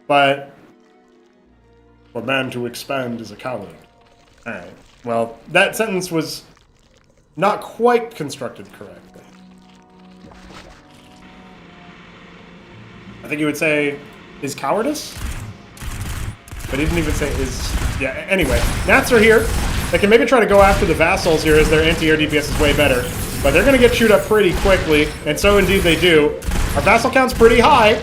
but for man to expand is a coward. Alright, well, that sentence was not quite constructed correctly. I think you would say, is cowardice? But he didn't even say is... Yeah, anyway. Nats are here. They can maybe try to go after the Vassals here as their anti-air DPS is way better. But they're going to get chewed up pretty quickly, and so indeed they do. Our Vassal count's pretty high.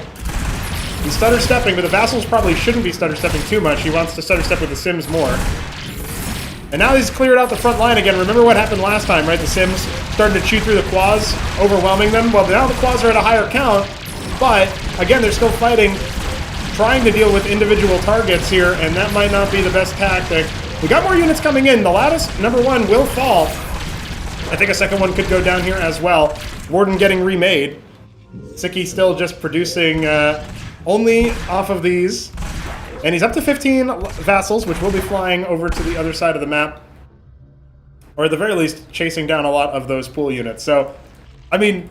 He's stutter-stepping, but the Vassals probably shouldn't be stutter-stepping too much. He wants to stutter-step with the Sims more. And now he's cleared out the front line again. Remember what happened last time, right? The Sims started to chew through the Quas, overwhelming them. Well, now the Quas are at a higher count, but, again, they're still fighting, trying to deal with individual targets here, and that might not be the best tactic. We got more units coming in. The lattice, number one, will fall. I think a second one could go down here as well. Warden getting remade. Sziky still just producing only off of these. And he's up to 15 Vassals, which will be flying over to the other side of the map. Or at the very least, chasing down a lot of those pool units. So, I mean,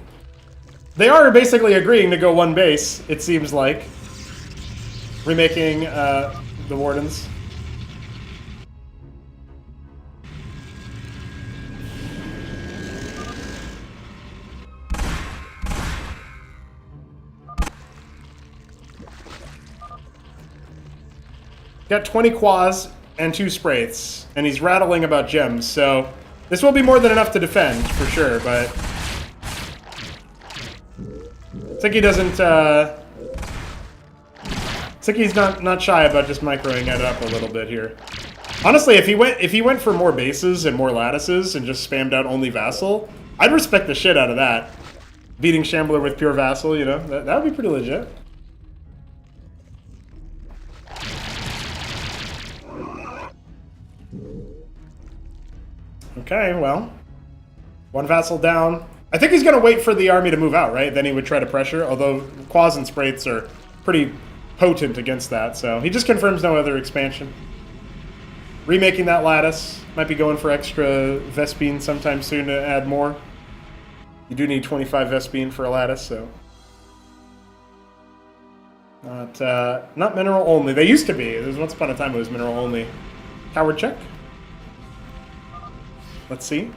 they are basically agreeing to go one base, it seems like. Remaking the Wardens. Got 20 Quas and 2 Spraiths, and he's rattling about gems, so this will be more than enough to defend, for sure, but Sziky doesn't, Sziky's not shy about just microing it up a little bit here. Honestly, if he went for more bases and more lattices and just spammed out only Vassal, I'd respect the shit out of that. Beating Shambler with pure Vassal, you know, that would be pretty legit. Okay, well, one Vassal down. I think he's going to wait for the army to move out, right? Then he would try to pressure, although Quas and Spraiths are pretty potent against that, so he just confirms no other expansion. Remaking that lattice. Might be going for extra Vespene sometime soon to add more. You do need 25 Vespene for a lattice, so... Not mineral only. They used to be. There was once upon a time it was mineral only. Coward check. Let's see.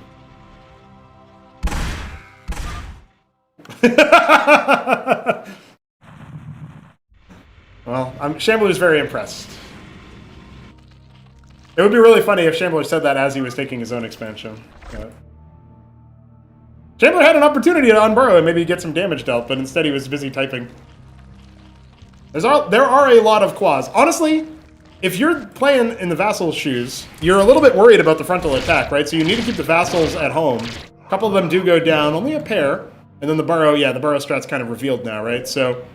Well, Shambler's very impressed. It would be really funny if Shambler said that as he was taking his own expansion. Shambler had an opportunity to unburrow and maybe get some damage dealt, but instead he was busy typing. There are a lot of quads. Honestly, if you're playing in the Vassal's shoes, you're a little bit worried about the frontal attack, right? So you need to keep the Vassals at home. A couple of them do go down, only a pair. And then the burrow, yeah, the burrow strat's kind of revealed now, right? So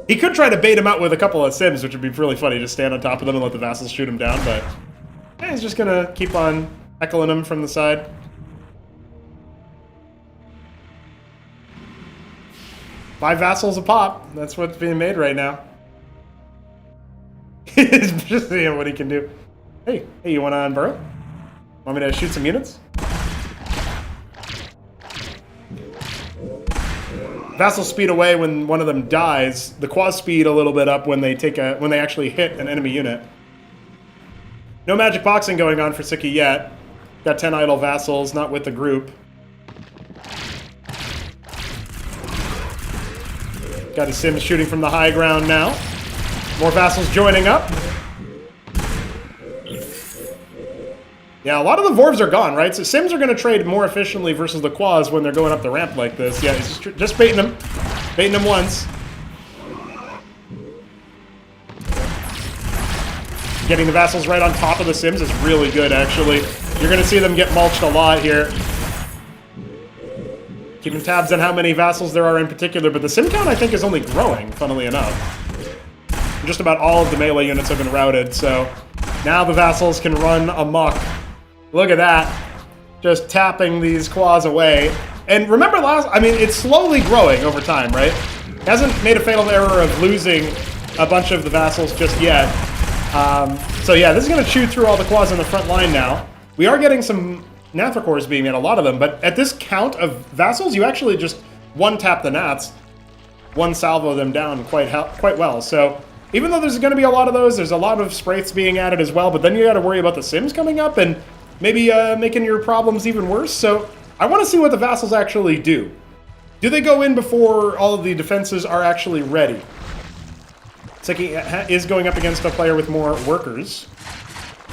he could try to bait him out with a couple of sims, which would be really funny, just stand on top of them and let the Vassals shoot him down, but yeah, he's just gonna keep on heckling him from the side. Five Vassals a pop. That's what's being made right now. He's just seeing what he can do. Hey, you want to unburrow? Want me to shoot some units? Vassal speed away when one of them dies. The quad speed a little bit up when they actually hit an enemy unit. No magic boxing going on for Sziky yet. Got 10 idle Vassals, not with the group. Got his sims shooting from the high ground now. More Vassals joining up. Yeah, a lot of the Vorvs are gone, right? So sims are going to trade more efficiently versus the quads when they're going up the ramp like this. Yeah, he's just baiting them. Baiting them once. Getting the Vassals right on top of the sims is really good, actually. You're going to see them get mulched a lot here. Keeping tabs on how many Vassals there are in particular, but the sim count, I think, is only growing, funnily enough. Just about all of the melee units have been routed, so now the Vassals can run amok. Look at that. Just tapping these claws away. And remember it's slowly growing over time, right? Hasn't made a fatal error of losing a bunch of the Vassals just yet. So yeah, this is going to chew through all the claws on the front line now. We are getting some Nathrakors being made, a lot of them, but at this count of Vassals, you actually just one-tap the Nats, one-salvo them down quite well. So even though there's going to be a lot of those, there's a lot of Spraiths being added as well, but then you got to worry about the Sims coming up and maybe making your problems even worse. So I want to see what the Vassals actually do. Do they go in before all of the defenses are actually ready? Sziky is going up against a player with more workers.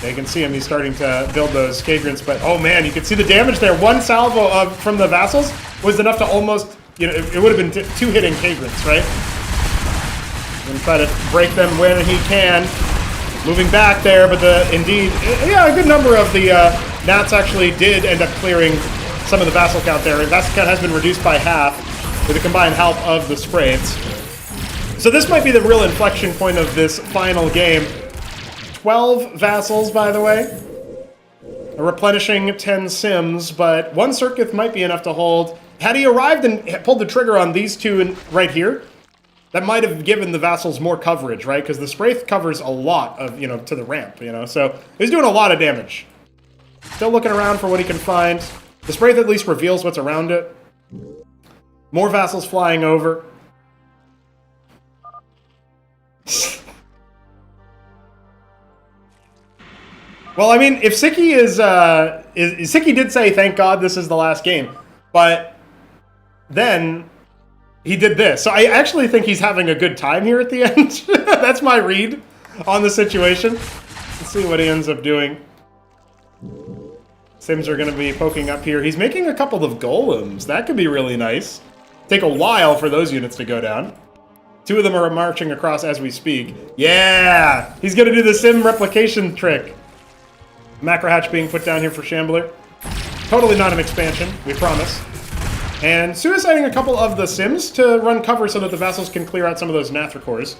You can see him, he's starting to build those Cagrants, but oh man, you can see the damage there. One salvo from the Vassals was enough to almost, it would have been two hitting Cagrants, right? And try to break them when he can. Moving back there, but indeed, a good number of the Nats actually did end up clearing some of the Vassal count there. Vassal count has been reduced by half with the combined help of the Spraiths. So this might be the real inflection point of this final game. 12 Vassals, by the way. Replenishing 10 Sims, but one Circuit might be enough to hold. Had he arrived and pulled the trigger on these two right here, that might have given the Vassals more coverage, right? Because the Spraith covers a lot of, to the ramp, So he's doing a lot of damage. Still looking around for what he can find. The Spraith at least reveals what's around it. More Vassals flying over. Well, I mean, if Sziky Sziky did say, thank God this is the last game, but then he did this. So I actually think he's having a good time here at the end. That's my read on the situation. Let's see what he ends up doing. Sims are going to be poking up here. He's making a couple of golems. That could be really nice. Take a while for those units to go down. Two of them are marching across as we speak. Yeah! He's going to do the sim replication trick. Macro hatch being put down here for Shambler. Totally not an expansion, we promise. And suiciding a couple of the Sims to run cover so that the Vassals can clear out some of those Nathrakors.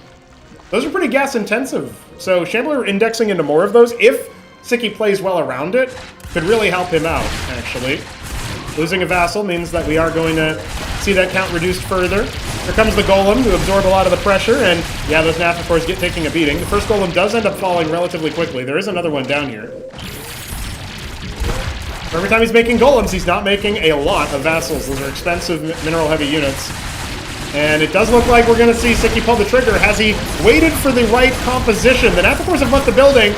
Those are pretty gas intensive, so Shambler indexing into more of those, if Sziky plays well around it, could really help him out, actually. Losing a Vassal means that we are going to see that count reduced further. Here comes the Golem to absorb a lot of the pressure, and yeah, those Nathrakors get taking a beating. The first Golem does end up falling relatively quickly. There is another one down here. Every time he's making Golems, he's not making a lot of Vassals. Those are expensive, mineral-heavy units. And it does look like we're going to see Sziky pull the trigger. Has he waited for the right composition? The Nathrakors have left the building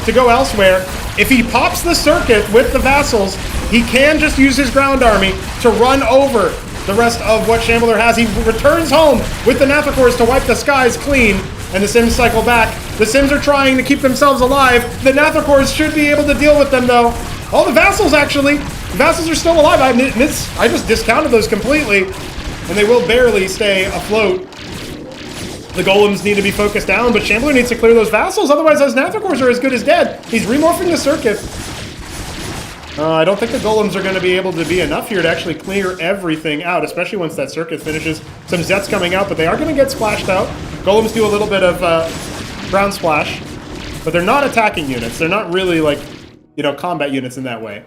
to go elsewhere. If he pops the circuit with the Vassals, he can just use his ground army to run over the rest of what Shambler has. He returns home with the Nathrakors to wipe the skies clean, And the Sims cycle back. The Sims are trying to keep themselves alive. The Nathacors should be able to deal with them, though. All the Vassals, actually. The Vassals are still alive. I just discounted those completely. And they will barely stay afloat. The Golems need to be focused down, but Shambler needs to clear those Vassals. Otherwise, those Nathacors are as good as dead. He's remorphing the circuit. I don't think the Golems are going to be able to be enough here to actually clear everything out, especially once that circuit finishes. Some Zets coming out, but they are going to get splashed out. Golems do a little bit of ground splash, but they're not attacking units. They're not really, like, you know, combat units in that way.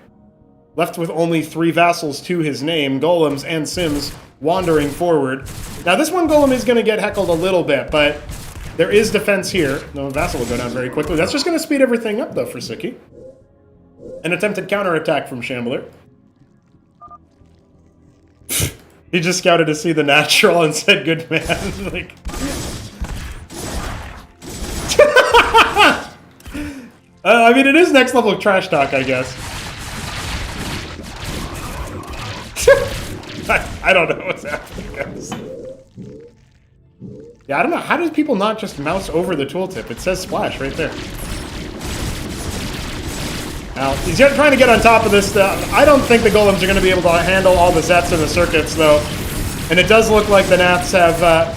Left with only 3 Vassals to his name, Golems and Sims wandering forward. Now, this one Golem is going to get heckled a little bit, but there is defense here. No, Vassal will go down very quickly. That's just going to speed everything up, though, for Sziky. An attempted counterattack from Shambler. He just scouted to see the natural and said, good man. Like... I mean, it is next level trash talk, I guess. I don't know what's happening, guys. Yeah, I don't know. How do people not just mouse over the tooltip? It says splash right there. Now, he's trying to get on top of this stuff. I don't think the Golems are going to be able to handle all the Zets and the circuits, though. And it does look like the Naths have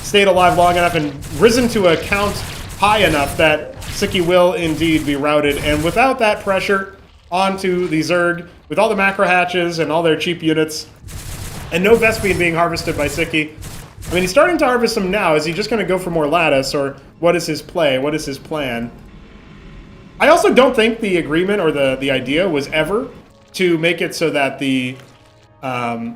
stayed alive long enough and risen to a count high enough that Sziky will indeed be routed. And without that pressure onto the Zerg, with all the macro hatches and all their cheap units, and no Vespene being harvested by Sziky, I mean, he's starting to harvest them now. Is he just going to go for more Lattice, or what is his play? What is his plan? I also don't think the agreement or the idea was ever to make it so that the... I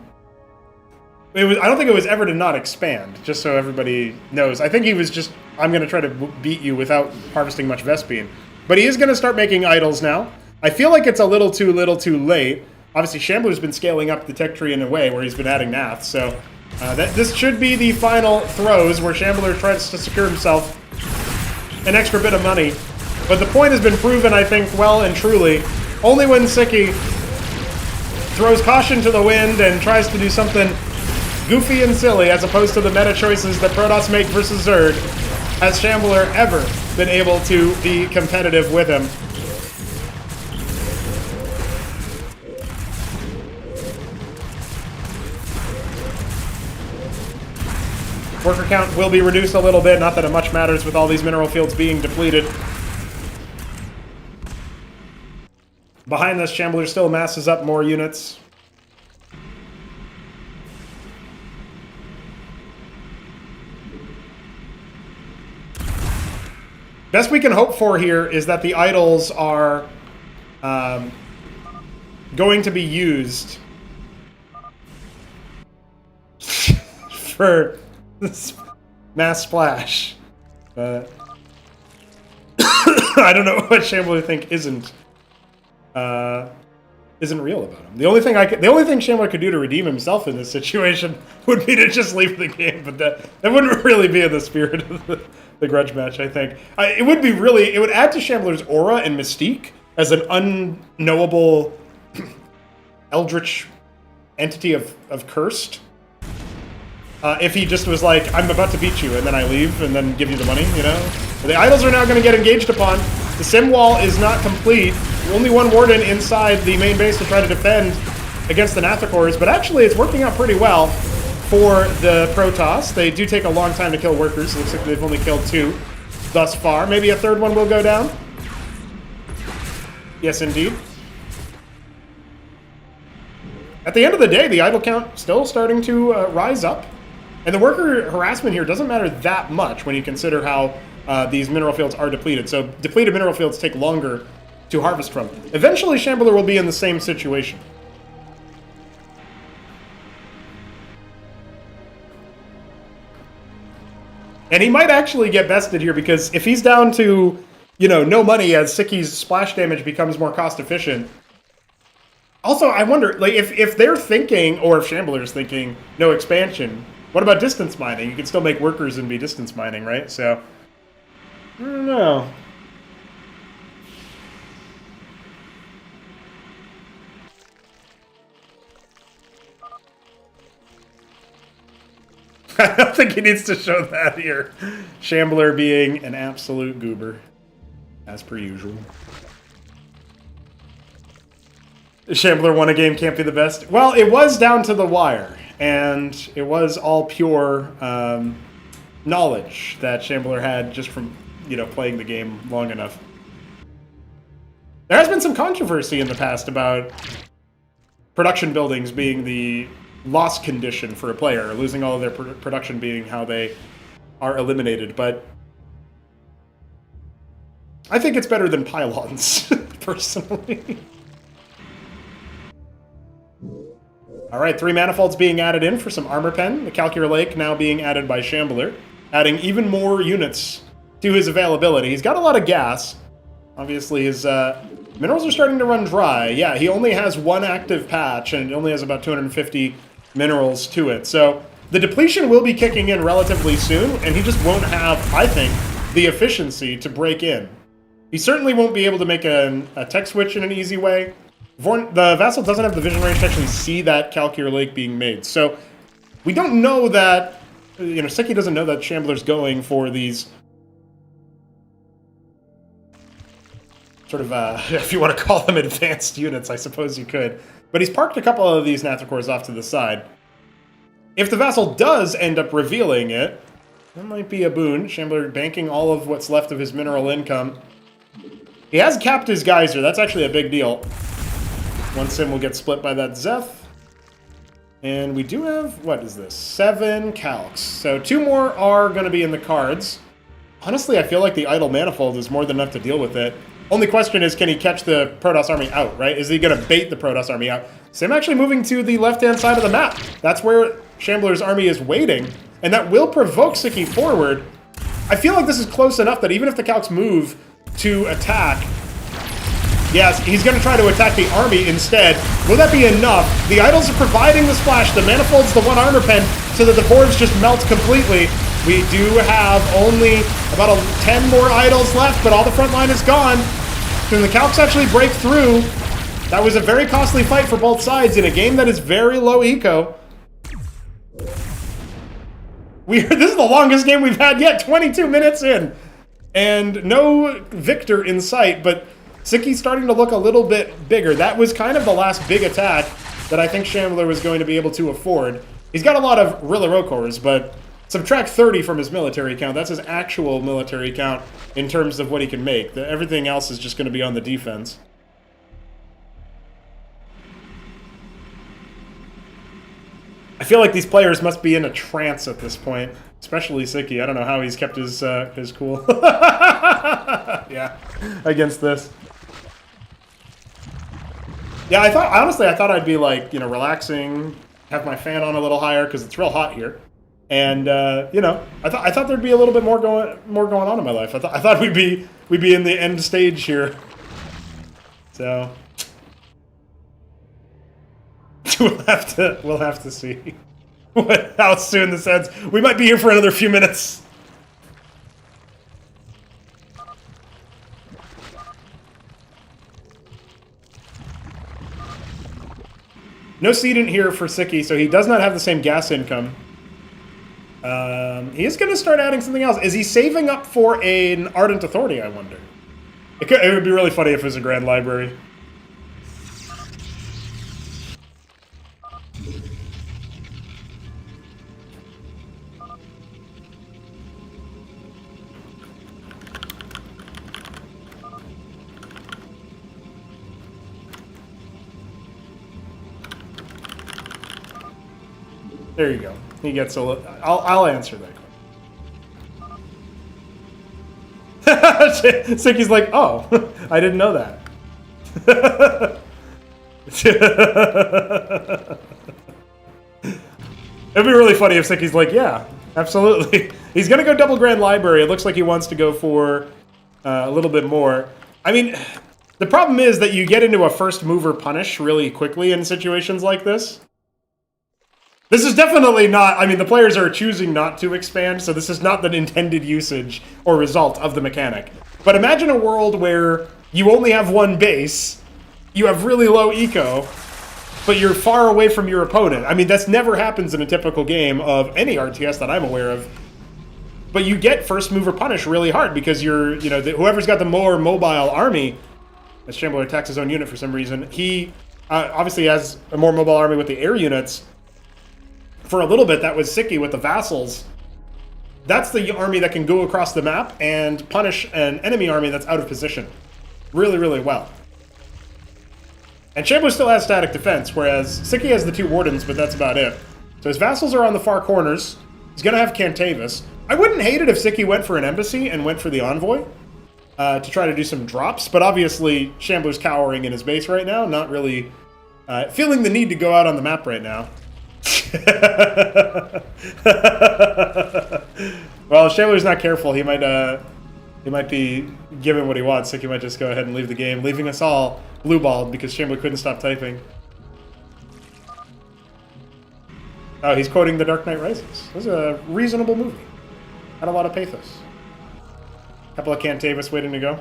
don't think it was ever to not expand, just so everybody knows. I think he was just, I'm going to try to beat you without harvesting much Vespene. But he is going to start making idols now. I feel like it's a little too late. Obviously, Shambler's been scaling up the tech tree in a way where he's been adding Naths, so this should be the final throws where Shambler tries to secure himself an extra bit of money. But the point has been proven, I think, well and truly. Only when Sziky throws caution to the wind and tries to do something goofy and silly, as opposed to the meta choices that Protoss make versus Zerg, has Shambler ever been able to be competitive with him. Worker count will be reduced a little bit, not that it much matters with all these mineral fields being depleted. Behind this, Shambler still masses up more units. Best we can hope for here is that the idols are going to be used for this mass splash. I don't know what Shambler think isn't real about him. The only thing Shambler could do to redeem himself in this situation would be to just leave the game, but that wouldn't really be in the spirit of the grudge match, I think. It would add to Shambler's aura and mystique as an unknowable eldritch entity of cursed. If he just was like, I'm about to beat you, and then I leave, and then give you the money, you know? The idols are now going to get engaged upon. The sim wall is not complete. Only one warden inside the main base to try to defend against the Nathacors, but actually it's working out pretty well for the Protoss. They do take a long time to kill workers. It looks like they've only killed 2 thus far. Maybe a third one will go down. Yes, indeed. At the end of the day, the idol count still starting to rise up. And the worker harassment here doesn't matter that much when you consider how these mineral fields are depleted. So depleted mineral fields take longer to harvest from. Eventually, Shambler will be in the same situation. And he might actually get bested here, because if he's down to, you know, no money as Sziky's splash damage becomes more cost efficient. Also, I wonder, like, if they're thinking, or if Shambler's thinking, no expansion, what about distance mining? You can still make workers and be distance mining, right? So, I don't know. I don't think he needs to show that here. Shambler being an absolute goober, as per usual. Shambler won a game, can't be the best. Well, it was down to the wire, and it was all pure knowledge that Shambler had just from, you know, playing the game long enough. There has been some controversy in the past about production buildings being the loss condition for a player, losing all of their production being how they are eliminated, but I think it's better than pylons, personally. Alright, 3 manifolds being added in for some armor pen. The Calculator Lake now being added by Shambler, adding even more units to his availability. He's got a lot of gas. Obviously, his minerals are starting to run dry. Yeah, he only has 1 active patch, and it only has about 250 minerals to it. So the depletion will be kicking in relatively soon, and he just won't have, I think, the efficiency to break in. He certainly won't be able to make a tech switch in an easy way. The Vassal doesn't have the vision range to actually see that Calculator Lake being made. So we don't know that, you know, Sziky doesn't know that Shambler's going for these sort of, if you want to call them advanced units, I suppose you could. But he's parked a couple of these Nathricors off to the side. If the Vassal does end up revealing it, that might be a boon. Shambler banking all of what's left of his mineral income. He has capped his geyser. That's actually a big deal. One sim will get split by that Zeph. And we do have, what is this? 7 calcs. So 2 more are going to be in the cards. Honestly, I feel like the idle manifold is more than enough to deal with it. Only question is, can he catch the Protoss army out, right? Is he going to bait the Protoss army out? Sim actually moving to the left-hand side of the map. That's where Shambler's army is waiting. And that will provoke Sziky forward. I feel like this is close enough that even if the calcs move to attack, yes, he's going to try to attack the army instead. Will that be enough? The idols are providing the splash. The manifold's the 1 armor pen so that the boards just melt completely. We do have only about 10 more idols left, but all the front line is gone. Can the calcs actually break through? That was a very costly fight for both sides in a game that is very low eco. This is the longest game we've had yet, 22 minutes in. And no victor in sight, but Sziky's starting to look a little bit bigger. That was kind of the last big attack that I think Shambler was going to be able to afford. He's got a lot of Rillarocors, but subtract 30 from his military count. That's his actual military count in terms of what he can make. Everything else is just going to be on the defense. I feel like these players must be in a trance at this point, especially Sziky. I don't know how he's kept his cool. Yeah, against this. Yeah, honestly, I thought I'd be like, you know, relaxing, have my fan on a little higher because it's real hot here, and you know, I thought there'd be a little bit more going on in my life. I thought we'd be in the end stage here. So we'll have to see how soon this ends. We might be here for another few minutes. No seedant here for Sziky, so he does not have the same gas income. He is going to start adding something else. Is he saving up for an Ardent Authority, I wonder? It would be really funny if it was a Grand Library. There you go. He gets a little... I'll answer that. Sziky's like, oh, I didn't know that. It'd be really funny if Sziky's like, yeah, absolutely. He's going to go double Grand Library. It looks like he wants to go for a little bit more. I mean, the problem is that you get into a first mover punish really quickly in situations like this. This is definitely not, I mean, the players are choosing not to expand, so this is not the intended usage or result of the mechanic. But imagine a world where you only have 1 base, you have really low eco, but you're far away from your opponent. I mean, that's never happens in a typical game of any RTS that I'm aware of. But you get first mover punish really hard because you're, whoever's got the more mobile army, as Shambler attacks his own unit for some reason, he obviously has a more mobile army with the air units. For a little bit, that was Sziky with the vassals. That's the army that can go across the map and punish an enemy army that's out of position really, really well. And Shambler still has static defense, whereas Sziky has the 2 wardens, but that's about it. So his vassals are on the far corners. He's going to have Cantavis. I wouldn't hate it if Sziky went for an embassy and went for the envoy to try to do some drops, but obviously Shambler's cowering in his base right now, not really feeling the need to go out on the map right now. Well, if Shambler's not careful, he might be given what he wants. Sziky might just go ahead and leave the game, leaving us all blue-balled because Shambler couldn't stop typing. Oh, he's quoting The Dark Knight Rises. It was a reasonable movie. Had a lot of pathos. A couple of Cantavis waiting to go.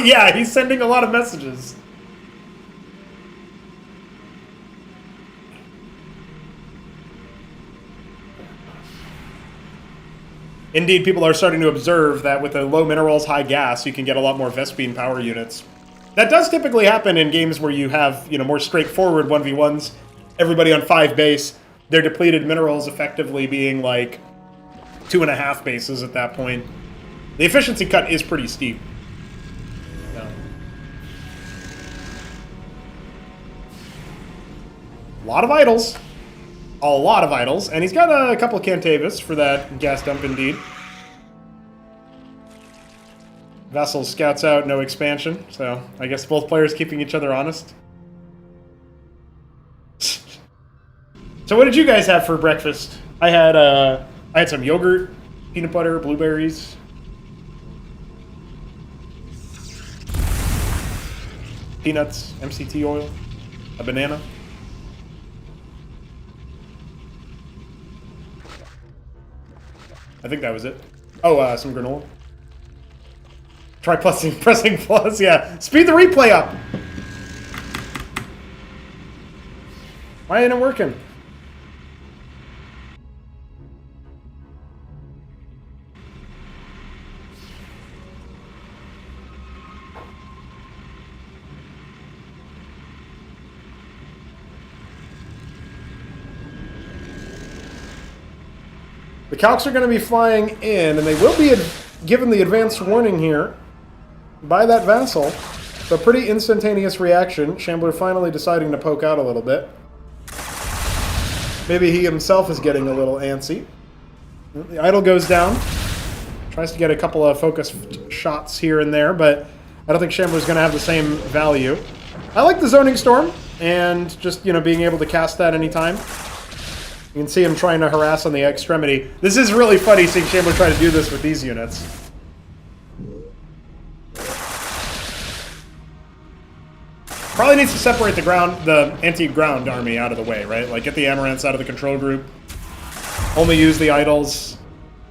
Yeah, he's sending a lot of messages. Indeed, people are starting to observe that with the low minerals, high gas, you can get a lot more Vespene power units. That does typically happen in games where you have, more straightforward 1v1s. Everybody on 5 base, their depleted minerals effectively being like 2.5 bases at that point. The efficiency cut is pretty steep. Yeah. A lot of idols. A lot of idols. And he's got a couple of Cantavis for that gas dump indeed. Vassal scouts out, no expansion. So I guess both players keeping each other honest. So what did you guys have for breakfast? I had some yogurt, peanut butter, blueberries. Peanuts, MCT oil, a banana. I think that was it. Oh, some granola. Try pressing plus, yeah. Speed the replay up! Why ain't it working? The calcs are going to be flying in, and they will be given the advanced warning here by that vassal. So pretty instantaneous reaction. Shambler finally deciding to poke out a little bit. Maybe he himself is getting a little antsy. The idol goes down. Tries to get a couple of focus shots here and there, but I don't think Shambler's going to have the same value. I like the Zoning Storm, and just, being able to cast that anytime. You can see him trying to harass on the extremity. This is really funny seeing Shambler try to do this with these units. Probably needs to separate the anti-ground army out of the way, right? Like, get the Amaranths out of the control group. Only use the idols.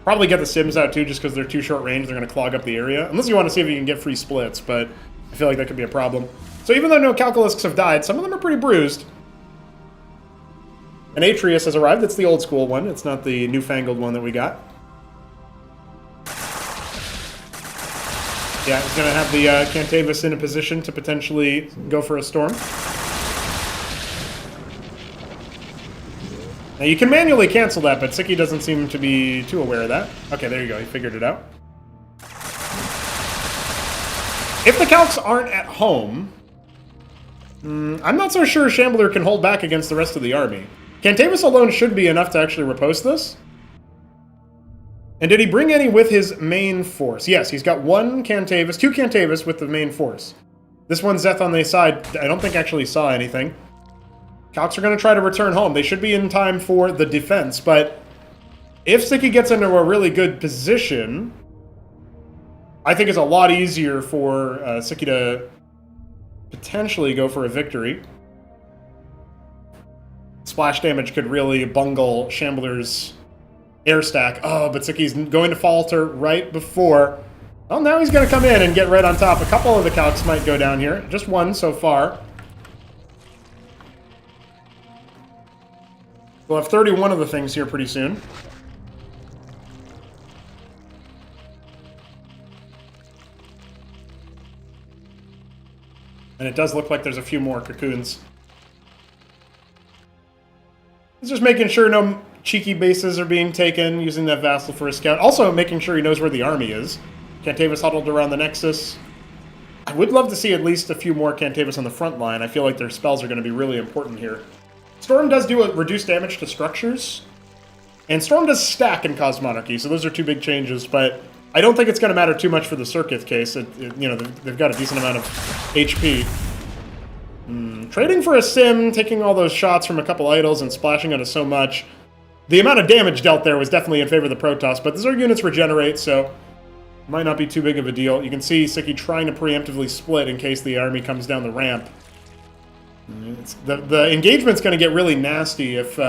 Probably get the Sims out, too, just because they're too short range. They're going to clog up the area. Unless you want to see if you can get free splits, but I feel like that could be a problem. So even though no Calculisks have died, some of them are pretty bruised. An Atreus has arrived. It's the old school one. It's not the newfangled one that we got. Yeah, he's going to have the Cantavis in a position to potentially go for a storm. Now, you can manually cancel that, but Sziky doesn't seem to be too aware of that. Okay, there you go. He figured it out. If the calcs aren't at home, I'm not so sure Shambler can hold back against the rest of the army. Cantavis alone should be enough to actually riposte this. And did he bring any with his main force? Yes, he's got two Cantavis with the main force. This one, Zeth on the side, I don't think actually saw anything. Calcs are going to try to return home. They should be in time for the defense, but if Sziky gets into a really good position, I think it's a lot easier for Sziky to potentially go for a victory. Splash damage could really bungle Shambler's air stack. Oh, but Sziky's going to falter right before. Well, now he's going to come in and get right on top. A couple of the calcs might go down here. Just one so far. We'll have 31 of the things here pretty soon. And it does look like there's a few more cocoons. He's just making sure no cheeky bases are being taken, using that vassal for a scout. Also making sure he knows where the army is. Cantavis huddled around the Nexus. I would love to see at least a few more Cantavis on the front line. I feel like their spells are going to be really important here. Storm does do a reduced damage to structures. And Storm does stack in Cosmonarchy, so those are two big changes, but I don't think it's going to matter too much for the Circuit case. You know, they've got a decent amount of HP. Trading for a sim, taking all those shots from a couple idols and splashing onto so much. The amount of damage dealt there was definitely in favor of the Protoss, but the Zerg units regenerate, so it might not be too big of a deal. You can see Sziky trying to preemptively split in case the army comes down the ramp. The engagement's going to get really nasty if you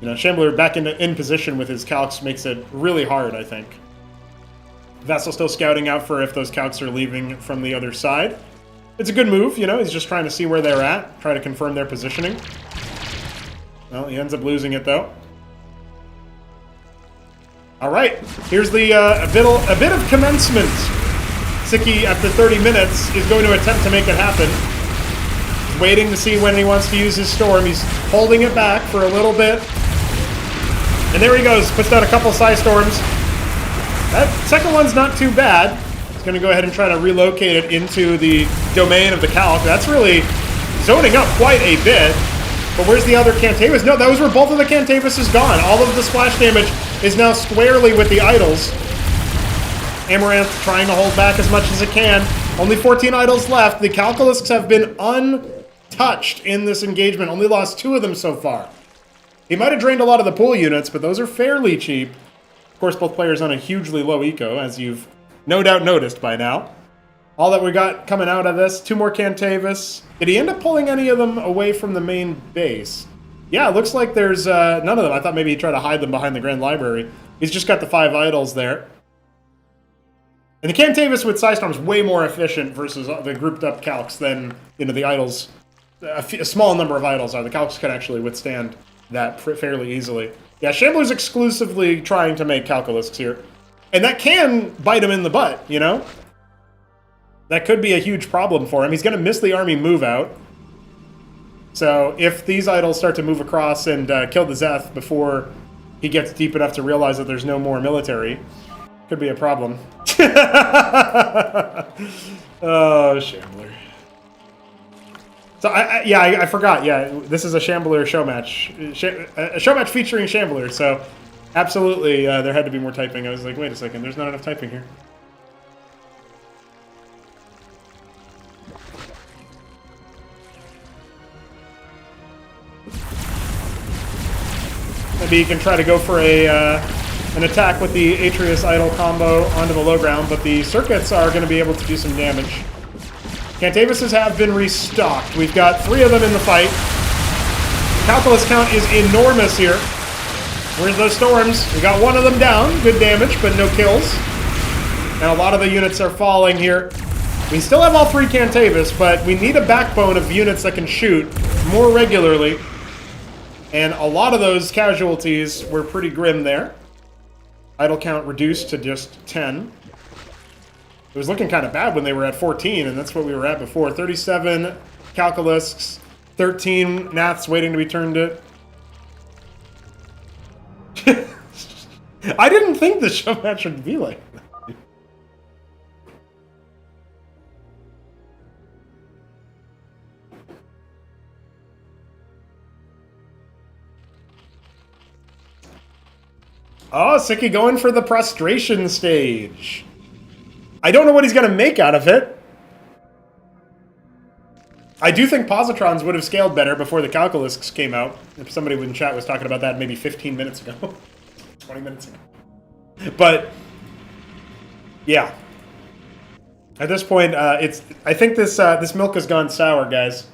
know, Shambler back in position with his calcs makes it really hard, I think. Vassal still scouting out for if those calcs are leaving from the other side. It's a good move, you know, he's just trying to see where they're at, try to confirm their positioning. Well, he ends up losing it, though. All right, here's the a bit of commencement. Sziky, after 30 minutes, is going to attempt to make it happen. He's waiting to see when he wants to use his storm. He's holding it back for a little bit. And there he goes, puts down a couple Psy Storms. That second one's not too bad. He's going to go ahead and try to relocate it into the domain of the Calc. That's really zoning up quite a bit. But where's the other Cantavis? No, that was where both of the Cantavis is gone. All of the splash damage is now squarely with the idols. Amaranth trying to hold back as much as it can. Only 14 idols left. The Calculisks have been untouched in this engagement. Only lost 2 of them so far. He might have drained a lot of the pool units, but those are fairly cheap. Of course, both players on a hugely low eco, as you've no doubt noticed by now. All that we got coming out of this, 2 more Cantavis. Did he end up pulling any of them away from the main base? Yeah, it looks like there's none of them. I thought maybe he'd try to hide them behind the Grand Library. He's just got the 5 idols there. And the Cantavis with Psystorm is way more efficient versus the grouped up calcs than, you know, the idols. A small number of idols are. The calcs can actually withstand that fairly easily. Yeah, Shambler's exclusively trying to make Calculisks here. And that can bite him in the butt, you know? That could be a huge problem for him. He's going to miss the army move out. So if these idols start to move across and kill the Zeth before he gets deep enough to realize that there's no more military, could be a problem. Oh, Shambler. So, I forgot. Yeah, this is a Shambler show match. A show match featuring Shambler, so absolutely there had to be more typing. I was like, wait a second, there's not enough typing here. Maybe you can try to go for an attack with the Atreus Idol combo onto the low ground, but the circuits are going to be able to do some damage. Cantavises have been restocked. We've got 3 of them in the fight. Calculus count is enormous here. Where's those storms? We got 1 of them down. Good damage, but no kills. And a lot of the units are falling here. We still have all 3 Cantavis, but we need a backbone of units that can shoot more regularly. And a lot of those casualties were pretty grim there. Idle count reduced to just 10. It was looking kind of bad when they were at 14, and that's what we were at before. 37 Calculisks, 13 Naths waiting to be turned to... I didn't think the show match would be like that. Oh, Sziky going for the prostration stage. I don't know what he's going to make out of it. I do think positrons would have scaled better before the Calculisks came out. If somebody in chat was talking about that maybe 15 minutes ago. 20 minutes ago. But, yeah. At this point, I think this milk has gone sour, guys.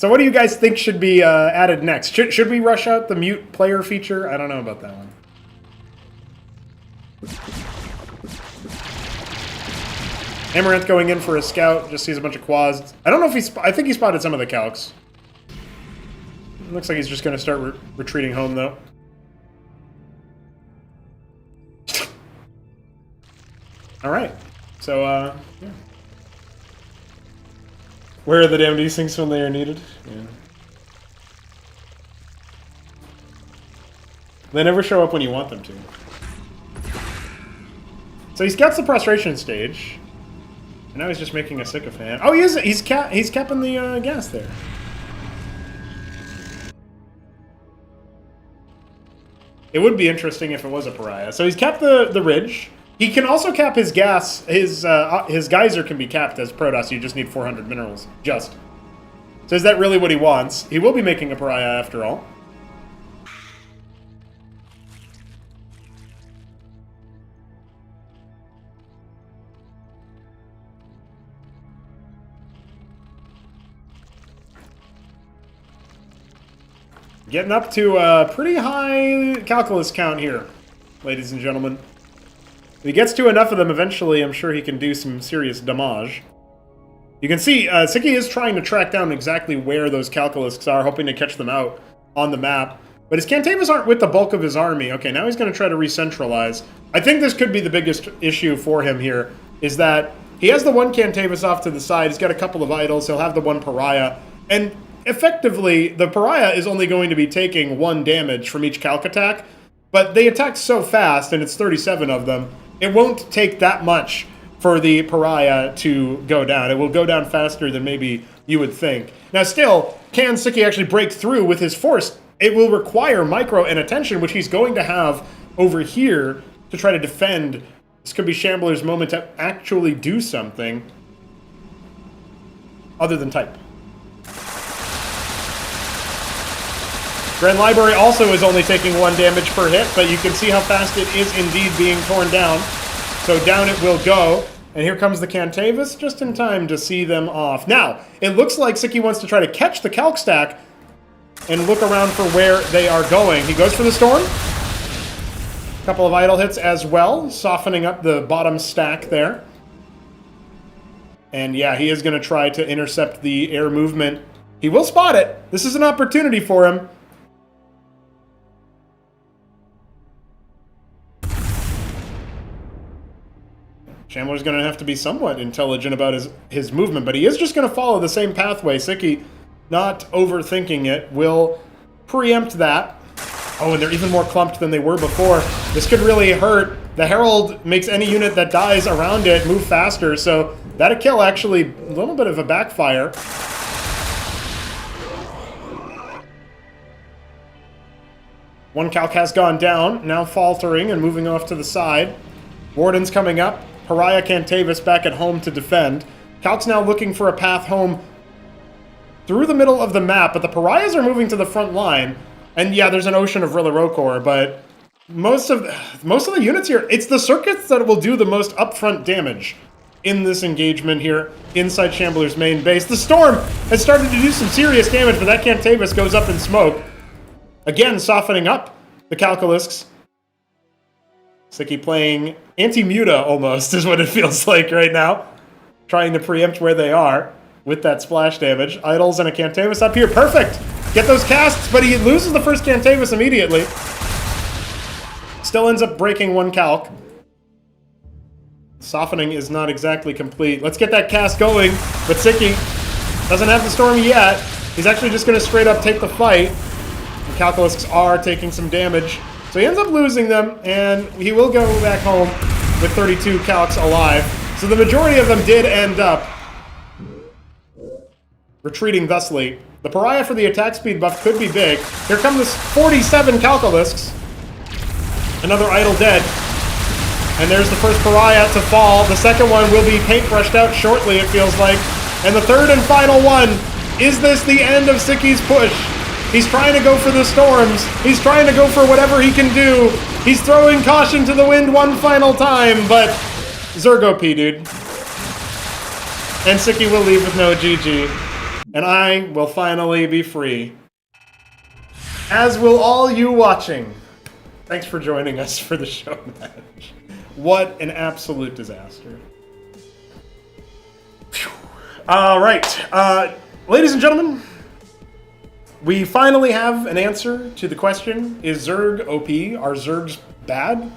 So what do you guys think should be added next? Should we rush out the mute player feature? I don't know about that one. Amaranth going in for a scout, just sees a bunch of quads. I don't know if I think he spotted some of the calcs. Looks like he's just going to start retreating home, though. Alright, so, yeah. Where are the damn desyncs when they are needed? Yeah. They never show up when you want them to. So he scouts the prostration stage. And now he's just making a sycophant. Oh, he is. He's capping the gas there. It would be interesting if it was a pariah. So he's capped the ridge. He can also cap his gas. His geyser can be capped as Protoss. You just need 400 minerals. Just. So is that really what he wants? He will be making a pariah after all. Getting up to a pretty high calculus count here, ladies and gentlemen. If he gets to enough of them eventually, I'm sure he can do some serious damage. You can see Sziky is trying to track down exactly where those calculusks are, hoping to catch them out on the map. But his Cantavis aren't with the bulk of his army. Okay, now he's going to try to re-centralize. I think this could be the biggest issue for him here, is that he has the one Cantavis off to the side, he's got a couple of idols, he'll have the one pariah, and effectively, the pariah is only going to be taking 1 damage from each calc attack, but they attack so fast, and it's 37 of them, it won't take that much for the pariah to go down. It will go down faster than maybe you would think. Now still, can Sziky actually break through with his force? It will require micro and attention, which he's going to have over here to try to defend. This could be Shambler's moment to actually do something other than type. Grand Library also is only taking 1 damage per hit, but you can see how fast it is indeed being torn down. So down it will go. And here comes the Cantavis, just in time to see them off. Now, it looks like Sziky wants to try to catch the calc stack and look around for where they are going. He goes for the storm. A couple of idle hits as well, softening up the bottom stack there. And yeah, he is going to try to intercept the air movement. He will spot it. This is an opportunity for him. Shambler's going to have to be somewhat intelligent about his movement, but he is just going to follow the same pathway. Sziky, not overthinking it, will preempt that. Oh, and they're even more clumped than they were before. This could really hurt. The Herald makes any unit that dies around it move faster, so that'll kill actually a little bit of a backfire. One calc has gone down, now faltering and moving off to the side. Warden's coming up. Pariah Cantavis back at home to defend. Calc's now looking for a path home through the middle of the map, but the Pariahs are moving to the front line. And yeah, there's an ocean of Rillarokor, but most of the units here, it's the circuits that will do the most upfront damage in this engagement here inside Shambler's main base. The Storm has started to do some serious damage, but that Cantavis goes up in smoke. Again, softening up the Calculusks. Sziky playing anti-muta almost is what it feels like right now. Trying to preempt where they are with that splash damage. Idols and a Cantavis up here. Perfect! Get those casts, but he loses the first Cantavis immediately. Still ends up breaking 1 calc. Softening is not exactly complete. Let's get that cast going, but Sziky doesn't have the storm yet. He's actually just going to straight up take the fight. The Calculusks are taking some damage. So he ends up losing them, and he will go back home with 32 calcs alive. So the majority of them did end up retreating thusly. The Pariah for the attack speed buff could be big. Here come the 47 Calculusks. Another idle dead. And there's the first Pariah to fall. The second one will be paintbrushed out shortly, it feels like. And the third and final one. Is this the end of Sziky's push? He's trying to go for the storms. He's trying to go for whatever he can do. He's throwing caution to the wind one final time, but Zerg OP, dude. And Sziky will leave with no GG. And I will finally be free. As will all you watching. Thanks for joining us for the show match. What an absolute disaster. All right. Ladies and gentlemen, we finally have an answer to the question, is Zerg OP? Are Zergs bad?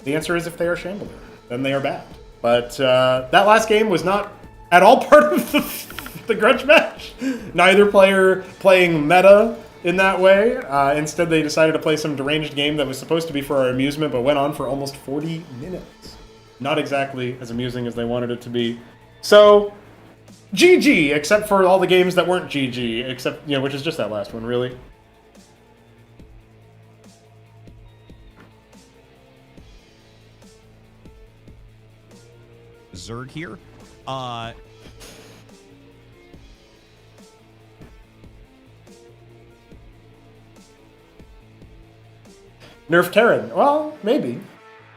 The answer is if they are Shambler, then they are bad. But that last game was not at all part of the grudge match. Neither player playing meta in that way. Instead, they decided to play some deranged game that was supposed to be for our amusement, but went on for almost 40 minutes. Not exactly as amusing as they wanted it to be. So, GG, except for all the games that weren't GG, except, which is just that last one, really.
Zerg here.
Nerf Terran. Well, maybe.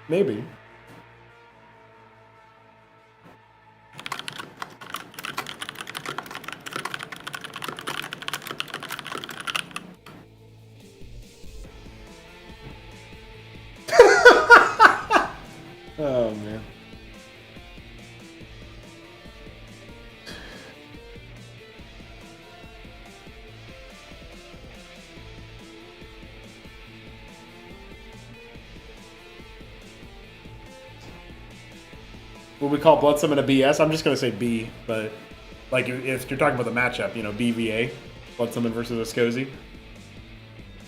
Maybe. Oh, man. What we call Blood Summon a BS? I'm just going to say B, but like if you're talking about the matchup, BVA, Blood Summon versus Ascozy.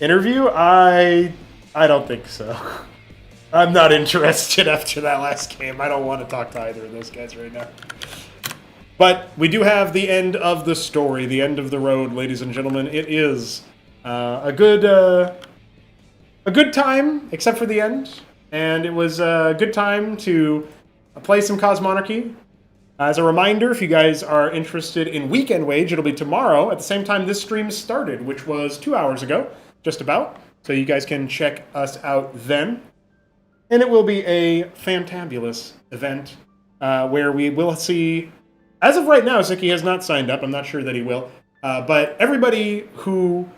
Interview? I don't think so. I'm not interested after that last game. I don't want to talk to either of those guys right now. But we do have the end of the story, the end of the road, ladies and gentlemen. It is a good time, except for the end. And it was a good time to play some Cosmonarchy. As a reminder, if you guys are interested in Weekend Wage, it'll be tomorrow at the same time this stream started, which was 2 hours ago, just about. So you guys can check us out then. And it will be a fantabulous event where we will see, as of right now, Sziky has not signed up. I'm not sure that he will. But everybody who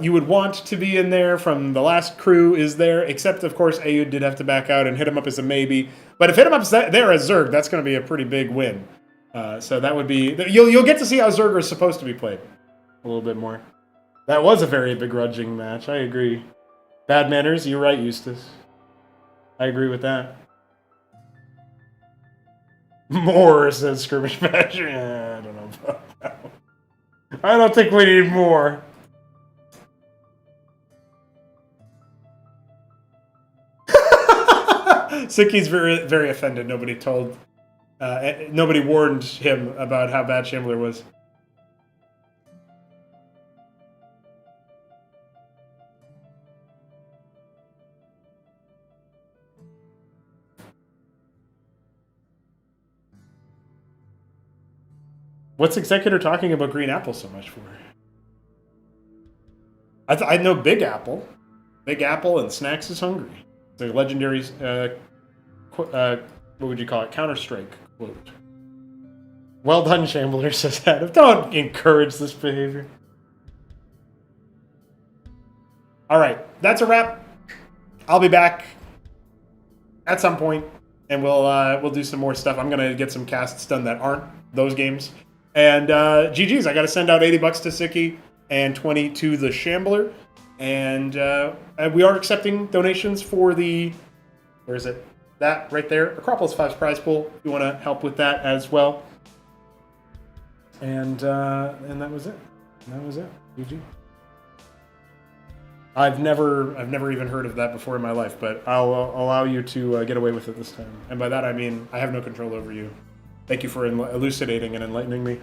you would want to be in there from the last crew is there, except, of course, Ayud did have to back out and hit him up as a maybe. But if hit him up there as Zerg, that's going to be a pretty big win. So that would be... You'll get to see how Zerg is supposed to be played a little bit more. That was a very begrudging match. I agree. Bad manners. You're right, Eustace. I agree with that. More, says Skirmish Match. Yeah, I don't know about that one. I don't think we need more. Sziky's very, very offended. Nobody warned him about how bad Shambler was. What's Executor talking about Green Apple so much for? I know Big Apple. Big Apple and Snacks is hungry. The legendary, what would you call it? Counter-Strike quote. Well done, Shambler, says Adam. Don't encourage this behavior. All right, that's a wrap. I'll be back at some point, and we'll do some more stuff. I'm gonna get some casts done that aren't those games. And GG's, I got to send out $80 to Sziky and 20 to the Shambler. And we are accepting donations for the, where is it? That right there, Acropolis 5's prize pool. If you want to help with that as well. And that was it. That was it. GG. I've never even heard of that before in my life, but I'll allow you to get away with it this time. And by that I mean I have no control over you. Thank you for elucidating and enlightening me.